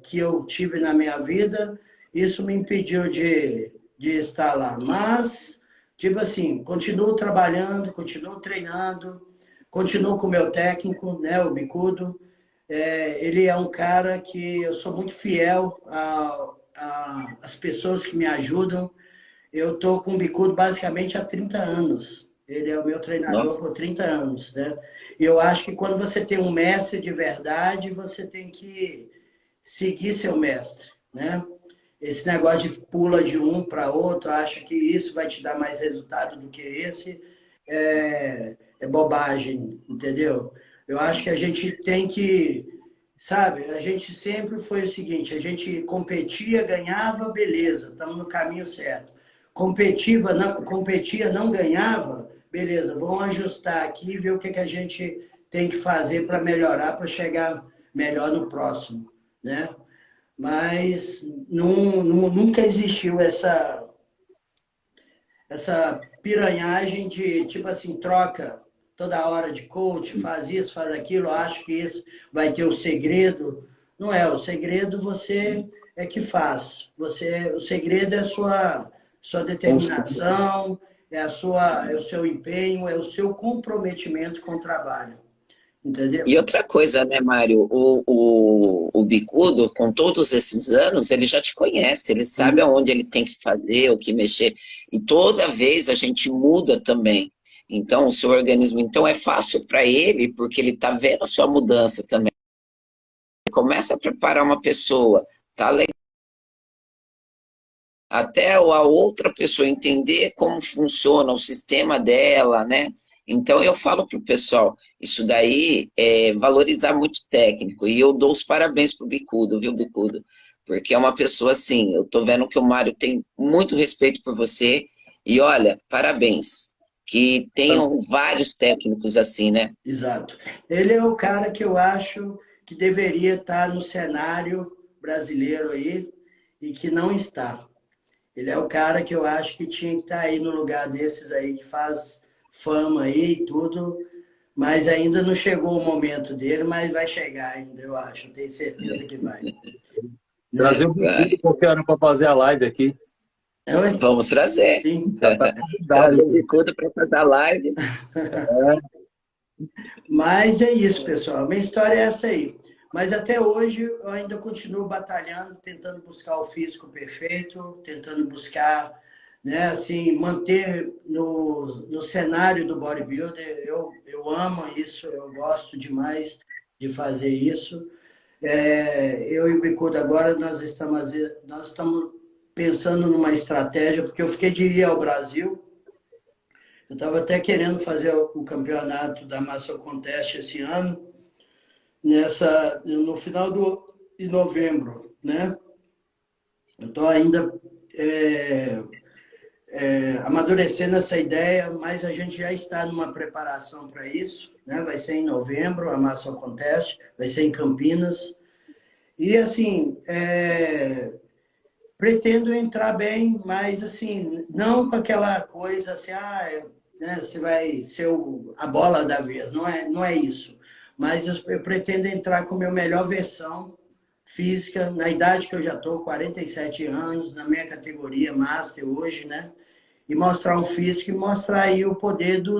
que eu tive na minha vida, isso me impediu de estar lá. Mas tipo assim, continuo trabalhando, continuo treinando, continuo com o meu técnico, né, o Bicudo. Ele é um cara que eu sou muito fiel às pessoas que me ajudam. Eu estou com o Bicudo basicamente há 30 anos. Ele é o meu treinador por Nossa. 30 anos, né? E eu acho que quando você tem um mestre de verdade, você tem que seguir seu mestre, né? Esse negócio de pula de um para outro, acha que isso vai te dar mais resultado do que esse, é bobagem, entendeu? Eu acho que a gente tem que, sabe, a gente sempre foi o seguinte, a gente competia, ganhava, beleza, estamos no caminho certo. Competia, não ganhava, beleza, vamos ajustar aqui e ver o que, que a gente tem que fazer para melhorar, para chegar melhor no próximo, né? Mas nunca existiu essa piranhagem de, tipo assim, troca toda hora de coach, faz isso, faz aquilo, acho que isso vai ter o segredo. Não é, o segredo você é que faz. O segredo é a sua determinação, é o seu empenho, é o seu comprometimento com o trabalho. E Entendeu? outra coisa, né, Mário? O Bicudo, com todos esses anos, ele já te conhece, ele sabe Sim, aonde ele tem que fazer, o que mexer. E toda vez a gente muda também. Então, o seu organismo, então, é fácil para ele, porque ele está vendo a sua mudança também. Começa a preparar uma pessoa, tá legal, até a outra pessoa entender como funciona o sistema dela, né? Então eu falo para o pessoal, isso daí é valorizar muito técnico, e eu dou os parabéns para o Bicudo, viu, Bicudo? Porque é uma pessoa assim, eu tô vendo que o Mário tem muito respeito por você, e olha, parabéns, que tenham vários técnicos assim, né? exato. Ele é o cara que eu acho que deveria estar no cenário brasileiro aí e que não está. Ele é o cara que eu acho que tinha que estar aí no lugar desses aí que faz fama aí e tudo, mas ainda não chegou o momento dele, mas vai chegar ainda, eu acho. Tenho certeza que vai. Trazer Né? o Bicudo Vai. qualquer hora para fazer a live aqui. Oi? Vamos trazer, Sim. Já está convidado, trazer o inclusive. Bicudo para fazer a live. Mas é isso, pessoal. Minha história é essa aí. Mas até hoje eu ainda continuo batalhando, tentando buscar o físico perfeito, tentando buscar, né, assim, manter no cenário do bodybuilder. Eu amo isso, eu gosto demais de fazer isso. Eu e o Bicudo agora nós estamos pensando numa estratégia, porque eu fiquei de ir ao Brasil. Eu estava até querendo fazer o campeonato da Massa Contest esse ano, no final de novembro, né? Eu estou ainda amadurecendo essa ideia, mas a gente já está numa preparação para isso, né? Vai ser em novembro, a Massa Contest, vai ser em Campinas. E, assim, pretendo entrar bem, mas, assim, não com aquela coisa assim, né, você vai ser a bola da vez, não é isso. Mas eu pretendo entrar com a minha melhor versão física, na idade que eu já estou, 47 anos, na minha categoria Master hoje, né? E mostrar um físico e mostrar aí o poder do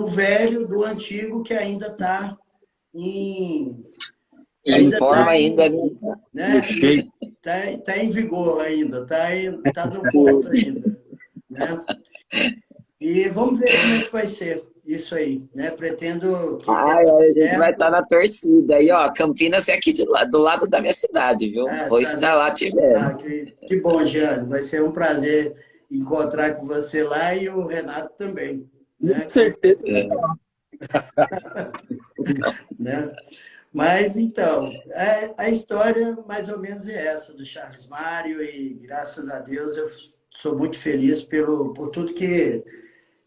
velho, do antigo, que ainda está em... Em Ainda forma está ainda, em, No né? shape. Tá em vigor ainda, tá no sim. ponto ainda, né? E vamos ver como é que vai ser isso aí, né? Pretendo que dê Ai, tudo a gente vai estar certo. na torcida. E, ó, Campinas é aqui do lado da minha cidade, viu? Ah, Vou tá, estar lá te vendo. que bom, Jeane. Vai ser um prazer encontrar com você lá e o Renato também, Com né? certeza. Né? Mas então, a história mais ou menos é essa do Charles Mário e graças a Deus eu sou muito feliz por tudo que,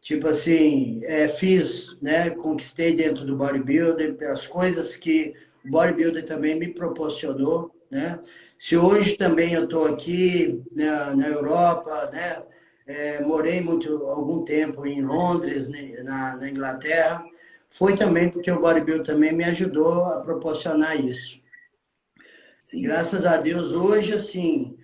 tipo assim, fiz, né? Conquistei dentro do bodybuilding, pelas coisas que o bodybuilding também me proporcionou, né? Se hoje também eu estou aqui na Europa, né? Morei algum tempo em Londres, né, na Inglaterra, foi também porque o bodybuilding também me ajudou a proporcionar isso. Sim. Graças a Deus, hoje, assim,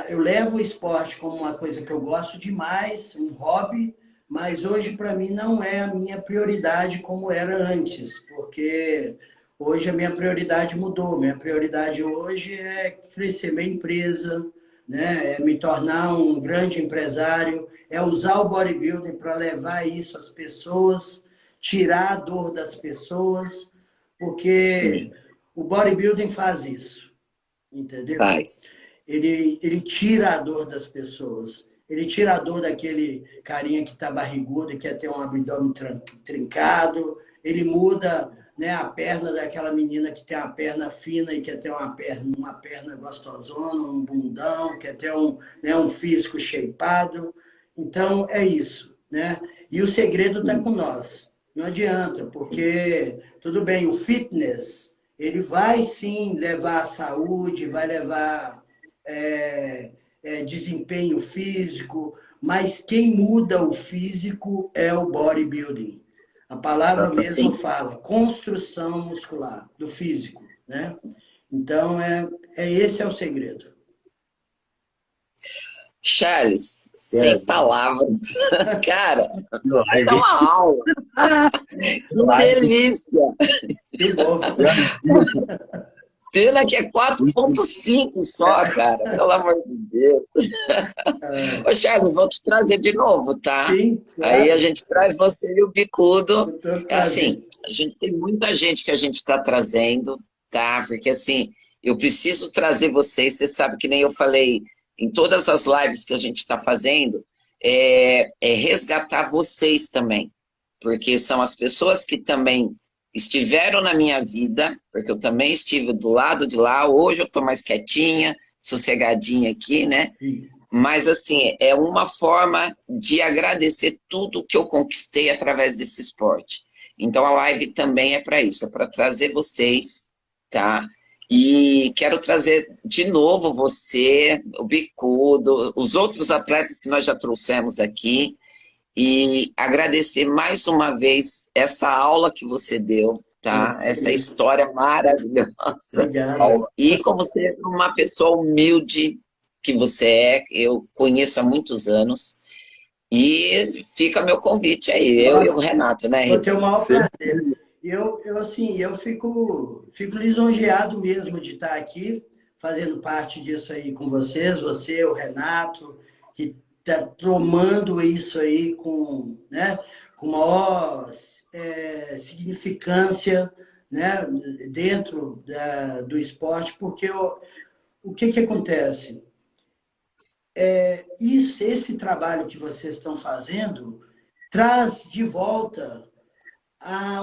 eu levo o esporte como uma coisa que eu gosto demais, um hobby, mas hoje para mim não é a minha prioridade como era antes, porque hoje a minha prioridade mudou. Minha prioridade hoje é crescer minha empresa, né? É me tornar um grande empresário, é usar o bodybuilding para levar isso às pessoas, tirar a dor das pessoas, porque Sim, o bodybuilding faz isso, entendeu? faz. Ele tira a dor das pessoas. Ele tira a dor daquele carinha que está barrigudo e quer ter um abdômen trincado. Ele muda, né, a perna daquela menina que tem a perna fina e quer ter uma perna gostosona, um bundão, quer ter um físico shapeado. Então, é isso, né? E o segredo está com Sim, nós. Não adianta, sim, porque, tudo bem, o fitness, ele vai sim levar à saúde, vai levar desempenho físico, mas quem muda o físico é o bodybuilding. A palavra mesmo sim. fala, construção muscular do físico, né? Então, esse é o segredo. Charles, É, sem palavras. Cara, é live. uma aula. Que Live. delícia. Que bom. Pena que é 4,5 só, cara. Pelo amor de Deus. Ô, Charles, vou te trazer de novo, tá? Sim, Aí a claro. gente traz você e o Bicudo. Com todo É assim, prazer. a gente tem muita gente que a gente está trazendo, tá? Porque assim, eu preciso trazer vocês. Você sabe que nem eu falei em todas as lives que a gente está fazendo, é resgatar vocês também. Porque são as pessoas que também estiveram na minha vida, porque eu também estive do lado de lá. Hoje eu estou mais quietinha, sossegadinha aqui, né? Sim. Mas, assim, é uma forma de agradecer tudo que eu conquistei através desse esporte. Então, a live também é para isso, é para trazer vocês, tá? E quero trazer de novo você, o Bicudo, os outros atletas que nós já trouxemos aqui, e agradecer mais uma vez essa aula que você deu, tá? Essa história maravilhosa. Obrigado. E como ser uma pessoa humilde que você é, eu conheço há muitos anos. E fica meu convite aí, eu e o Nossa, Renato, né, vou Rita? ter o maior prazer. Certeza. Eu fico lisonjeado mesmo de estar aqui, fazendo parte disso aí com vocês, você, o Renato, que está tomando isso aí com maior significância, né, dentro do esporte, porque o que acontece? Esse trabalho que vocês estão fazendo traz de volta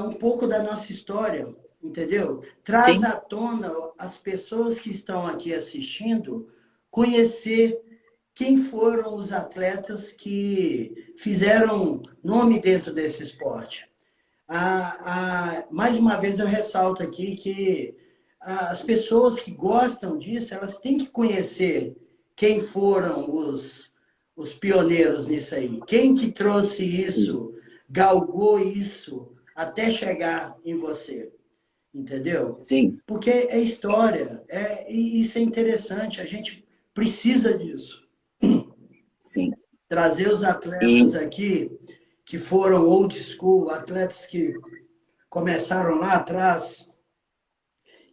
um pouco da nossa história, entendeu? Traz Sim, à tona as pessoas que estão aqui assistindo conhecer quem foram os atletas que fizeram nome dentro desse esporte. Mais uma vez eu ressalto aqui que as pessoas que gostam disso, elas têm que conhecer quem foram os pioneiros nisso aí. Quem que trouxe sim, isso, galgou isso até chegar em você. entendeu? Sim, Porque é história, e isso é interessante, a gente precisa disso. sim. Trazer os E atletas aqui, que foram old school, atletas que começaram lá atrás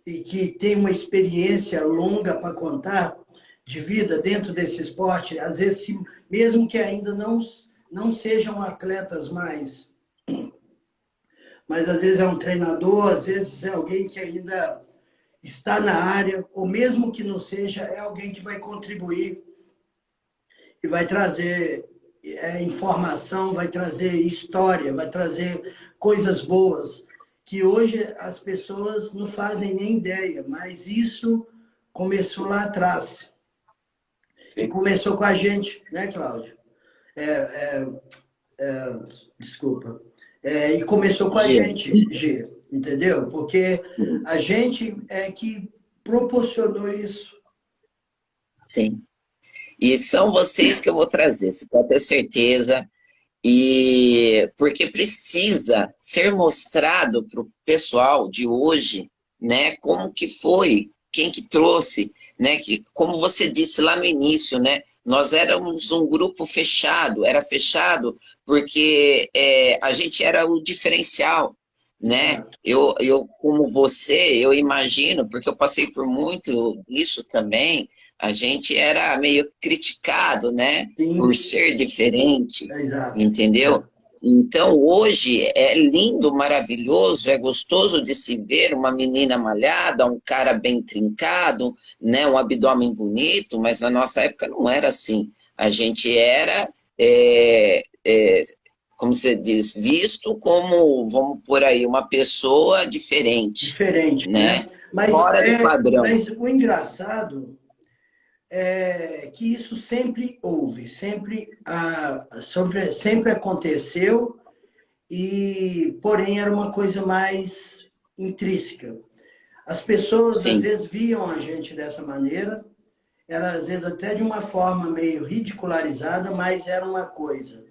e que têm uma experiência longa para contar de vida dentro desse esporte, às vezes, mesmo que ainda não sejam atletas mais, mas às vezes é um treinador, às vezes é alguém que ainda está na área, ou mesmo que não seja, é alguém que vai contribuir e vai trazer informação, vai trazer história, vai trazer coisas boas, que hoje as pessoas não fazem nem ideia, mas isso começou lá atrás. E Sim. começou com a gente, né, Cláudio? É, é, desculpa. E começou com a G, gente, G, entendeu? Porque sim, a gente é que proporcionou isso. sim. E são vocês que eu vou trazer, você pode ter certeza. E porque precisa ser mostrado para o pessoal de hoje, né, como que foi, quem que trouxe, né, que como você disse lá no início, né, nós éramos um grupo fechado, era fechado porque a gente era o diferencial, né? Exato. Eu, como você, eu imagino, porque eu passei por muito isso também, a gente era meio criticado, né, por Sim, ser diferente, exato. entendeu? Então, hoje é lindo, maravilhoso, é gostoso de se ver uma menina malhada, um cara bem trincado, né, um abdômen bonito, mas na nossa época não era assim. A gente era, como você diz, visto como, vamos por aí, uma pessoa diferente, Diferente, né? né? Fora do padrão. Mas o engraçado é que isso sempre houve, sempre aconteceu, e porém era uma coisa mais intrínseca. As pessoas às Sim, vezes viam a gente dessa maneira, era às vezes até de uma forma meio ridicularizada, mas era uma coisa.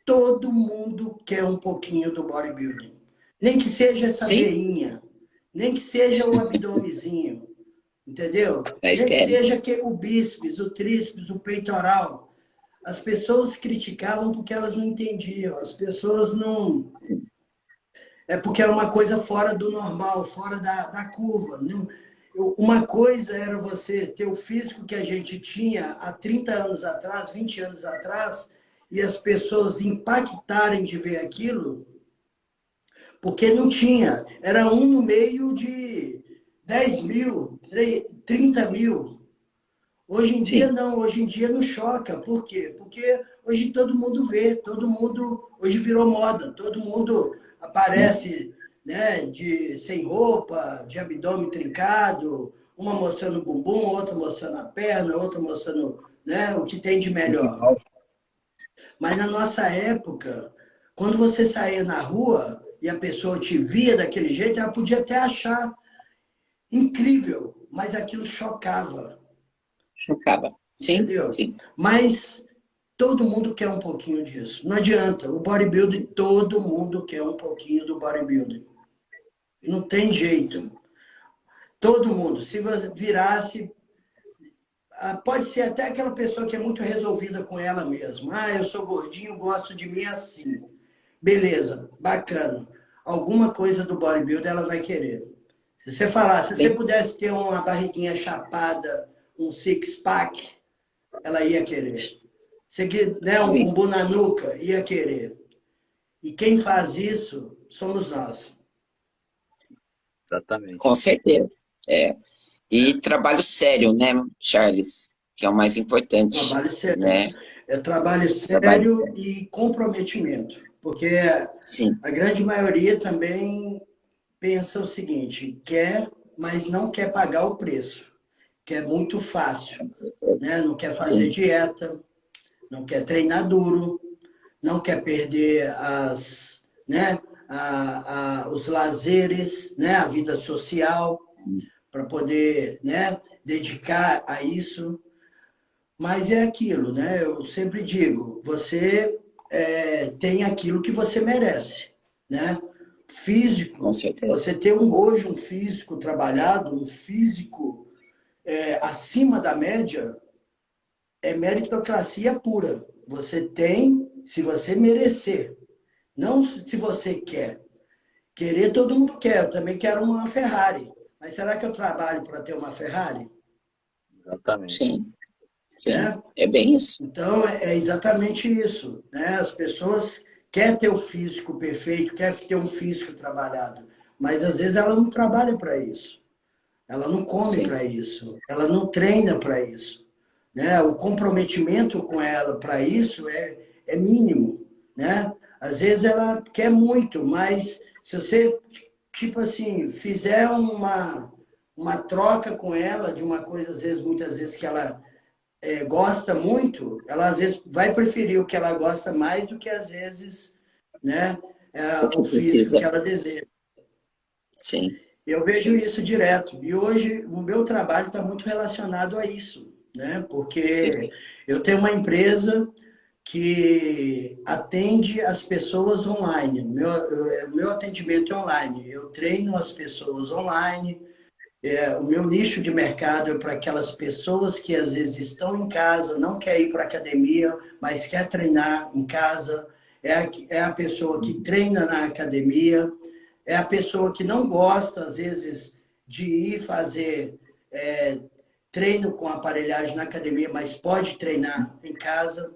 Todo mundo quer um pouquinho do bodybuilding. Nem que seja essa sim, veinha, nem que seja o abdômenzinho, entendeu? mas Nem que querem. seja que o bíceps, o tríceps, o peitoral. As pessoas criticavam porque elas não entendiam. As pessoas não. É porque era uma coisa fora do normal, fora da curva. Uma coisa era você ter o físico que a gente tinha há 30 anos atrás, 20 anos atrás, e as pessoas impactarem de ver aquilo, porque não tinha. Era um no meio de 10 mil, 30 mil. Hoje em dia, Sim, não. Hoje em dia não choca. Por quê? Porque hoje todo mundo vê, todo mundo... Hoje virou moda. Todo mundo sim. aparece, né, sem roupa, de abdômen trincado, uma mostrando o bumbum, outra mostrando a perna, outra mostrando, né, o que tem de melhor. Mas na nossa época, quando você saía na rua e a pessoa te via daquele jeito, ela podia até achar incrível, mas aquilo chocava, Acaba. Sim, entendeu? sim, Mas todo mundo quer um pouquinho disso. Não adianta. O bodybuilding, todo mundo quer um pouquinho do bodybuilding. Não tem jeito. sim. Todo mundo. Se você virasse, pode ser até aquela pessoa que é muito resolvida com ela mesma. Ah, eu sou gordinho, gosto de mim assim. Beleza, bacana. Alguma coisa do bodybuilder ela vai querer. Se você falar, se você Sim, pudesse ter uma barriguinha chapada, um six-pack, ela ia querer. Você, né, um sim, bumbum na nuca, ia querer. E quem faz isso somos nós. com Exatamente. certeza. É. E trabalho sério, né, Charles? Que é o mais importante, Trabalho sério. né? É trabalho Trabalho sério sério. e comprometimento. Porque Sim, a grande maioria também pensa o seguinte, quer, mas não quer pagar o preço. Quer muito fácil, com certeza. né? Não quer fazer Sim, dieta, não quer treinar duro, não quer perder né, os lazeres, né, a vida social, para poder, né, dedicar a isso. Mas é aquilo, né? Eu sempre digo, você tem aquilo que você merece, né? Com físico, certeza. você ter hoje um físico trabalhado, um físico acima da média, é meritocracia pura. Você tem, se você merecer, não se você quer. Querer todo mundo quer, eu também quero uma Ferrari. Mas será que eu trabalho para ter uma Ferrari? Exatamente. Sim, sim. Né? É bem isso. Então, é exatamente isso. Né? As pessoas querem ter o físico perfeito, querem ter um físico trabalhado, mas às vezes ela não trabalha para isso. Ela não come Sim, para isso. Ela não treina para isso. Né? O comprometimento com ela para isso é mínimo. Né? Às vezes ela quer muito, mas se você, tipo assim, fizer uma troca com ela de uma coisa, às vezes, muitas vezes, que ela gosta muito, ela às vezes vai preferir o que ela gosta mais do que às vezes, né, o que o físico que precisa. ela deseja. Sim, Eu vejo sim, isso direto. E hoje o meu trabalho está muito relacionado a isso, né? sim, Porque eu tenho uma empresa que atende as pessoas online. Meu atendimento é online. Eu treino as pessoas online. O meu nicho de mercado é para aquelas pessoas que às vezes estão em casa, não quer ir para a academia, mas quer treinar em casa. É a pessoa que treina na academia, é a pessoa que não gosta, às vezes, de ir fazer treino com aparelhagem na academia, mas pode treinar em casa.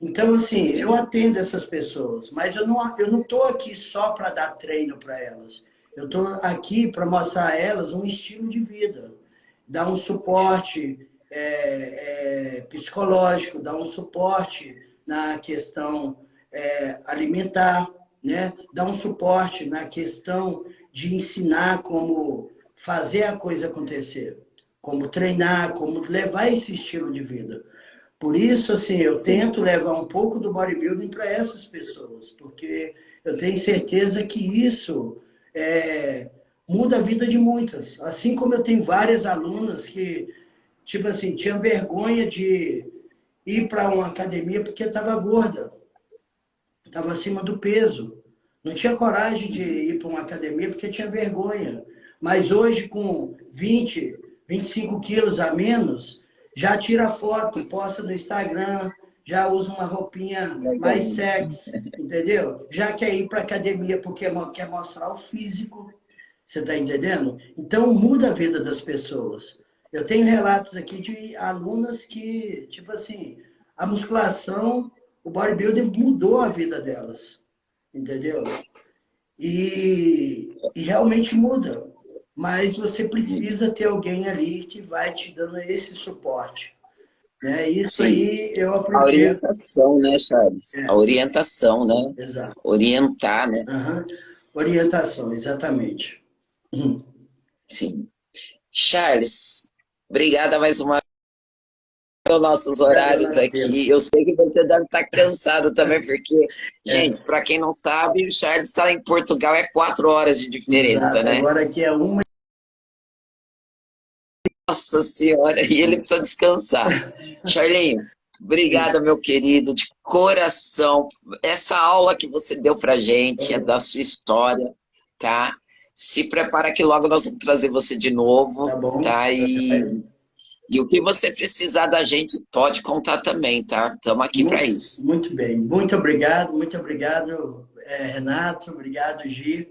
Então, assim, eu sim, atendo essas pessoas, mas eu não estou aqui só para dar treino para elas. Eu estou aqui para mostrar a elas um estilo de vida, dar um suporte psicológico, dar um suporte na questão alimentar, né? Dar um suporte na questão de ensinar como fazer a coisa acontecer, como treinar, como levar esse estilo de vida. Por isso, assim, eu sim, tento levar um pouco do bodybuilding para essas pessoas, porque eu tenho certeza que isso muda a vida de muitas. Assim como eu tenho várias alunas que, tipo assim, tinha vergonha de ir para uma academia porque estava gorda, estava acima do peso. Não tinha coragem de ir para uma academia porque tinha vergonha. Mas hoje, com 20, 25 quilos a menos, já tira foto, posta no Instagram, já usa uma roupinha mais legal. sexy, entendeu? Já quer ir para academia porque quer mostrar o físico. Você está entendendo? Então, muda a vida das pessoas. Eu tenho relatos aqui de alunas que, tipo assim, a musculação, o bodybuilding mudou a vida delas, entendeu? E realmente muda. Mas você precisa ter alguém ali que vai te dando esse suporte. Né? Isso Sim. aí eu A aprendi. orientação, né, Charles? A orientação, né? Exato. Orientar, né? Uhum. Orientação, exatamente. Sim. Charles, obrigada mais uma vez pelos nossos Obrigado a horários você. aqui. Eu sei que você deve estar cansado também, porque, É, gente, para quem não sabe, o Charles está em Portugal, é 4 horas de diferença, exato. né? Agora aqui é uma. Nossa Senhora, e ele precisa descansar. Charlinho, obrigada, meu querido, de coração. Essa aula que você deu pra gente é da sua história, tá? Se prepara que logo nós vamos trazer você de Tá novo, bom? tá? E o que você precisar da gente, pode contar também, tá? Estamos aqui para isso. Muito bem. Muito obrigado, Renato. Obrigado, Gi.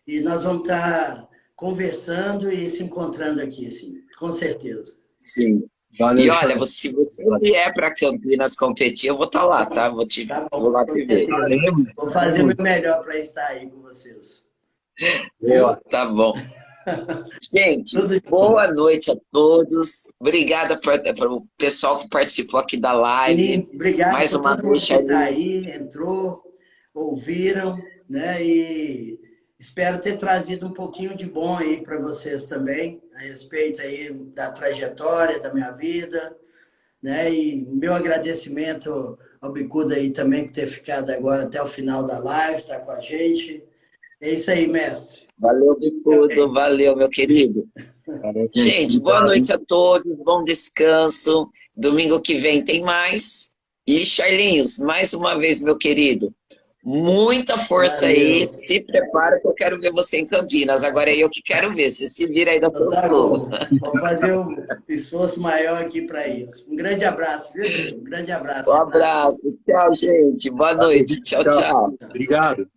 E nós vamos estar conversando e se encontrando aqui, sim, com certeza. Sim. Valeu, E olha, Charles. se você vier para Campinas competir, eu vou estar lá, tá? Tá Vou bom, lá com te ver. certeza. Valeu, Vou valeu fazer o meu muito. melhor para estar aí com vocês. Viu? Boa. Tá bom. Gente, Tudo de bom. boa noite a todos. Obrigada para o pessoal que participou aqui da live. Sim, obrigado Mais por uma todo vez, mundo que está Charlinho. aí, entrou, ouviram, né? E espero ter trazido um pouquinho de bom aí para vocês também, a respeito aí da trajetória da minha vida, né? E meu agradecimento ao Bicuda aí também por ter ficado agora até o final da live, tá com a gente. É isso aí, mestre. Valeu, Bicudo. Valeu, meu querido. Valeu, gente. Gente, boa Obrigado, hein? noite a todos. Bom descanso. Domingo que vem tem mais. E, Charlinhos, mais uma vez, meu querido, Muita força Valeu. aí, se prepara que eu quero ver você em Campinas. Agora é eu que quero ver, você se vira aí das Então, suas tá pulos. bom. Vou fazer um esforço maior aqui para isso. Um grande abraço, viu, Breno? Um grande Um abraço, Renato. abraço, tchau, gente. Boa Valeu, noite. Tchau, tchau. tchau. Obrigado.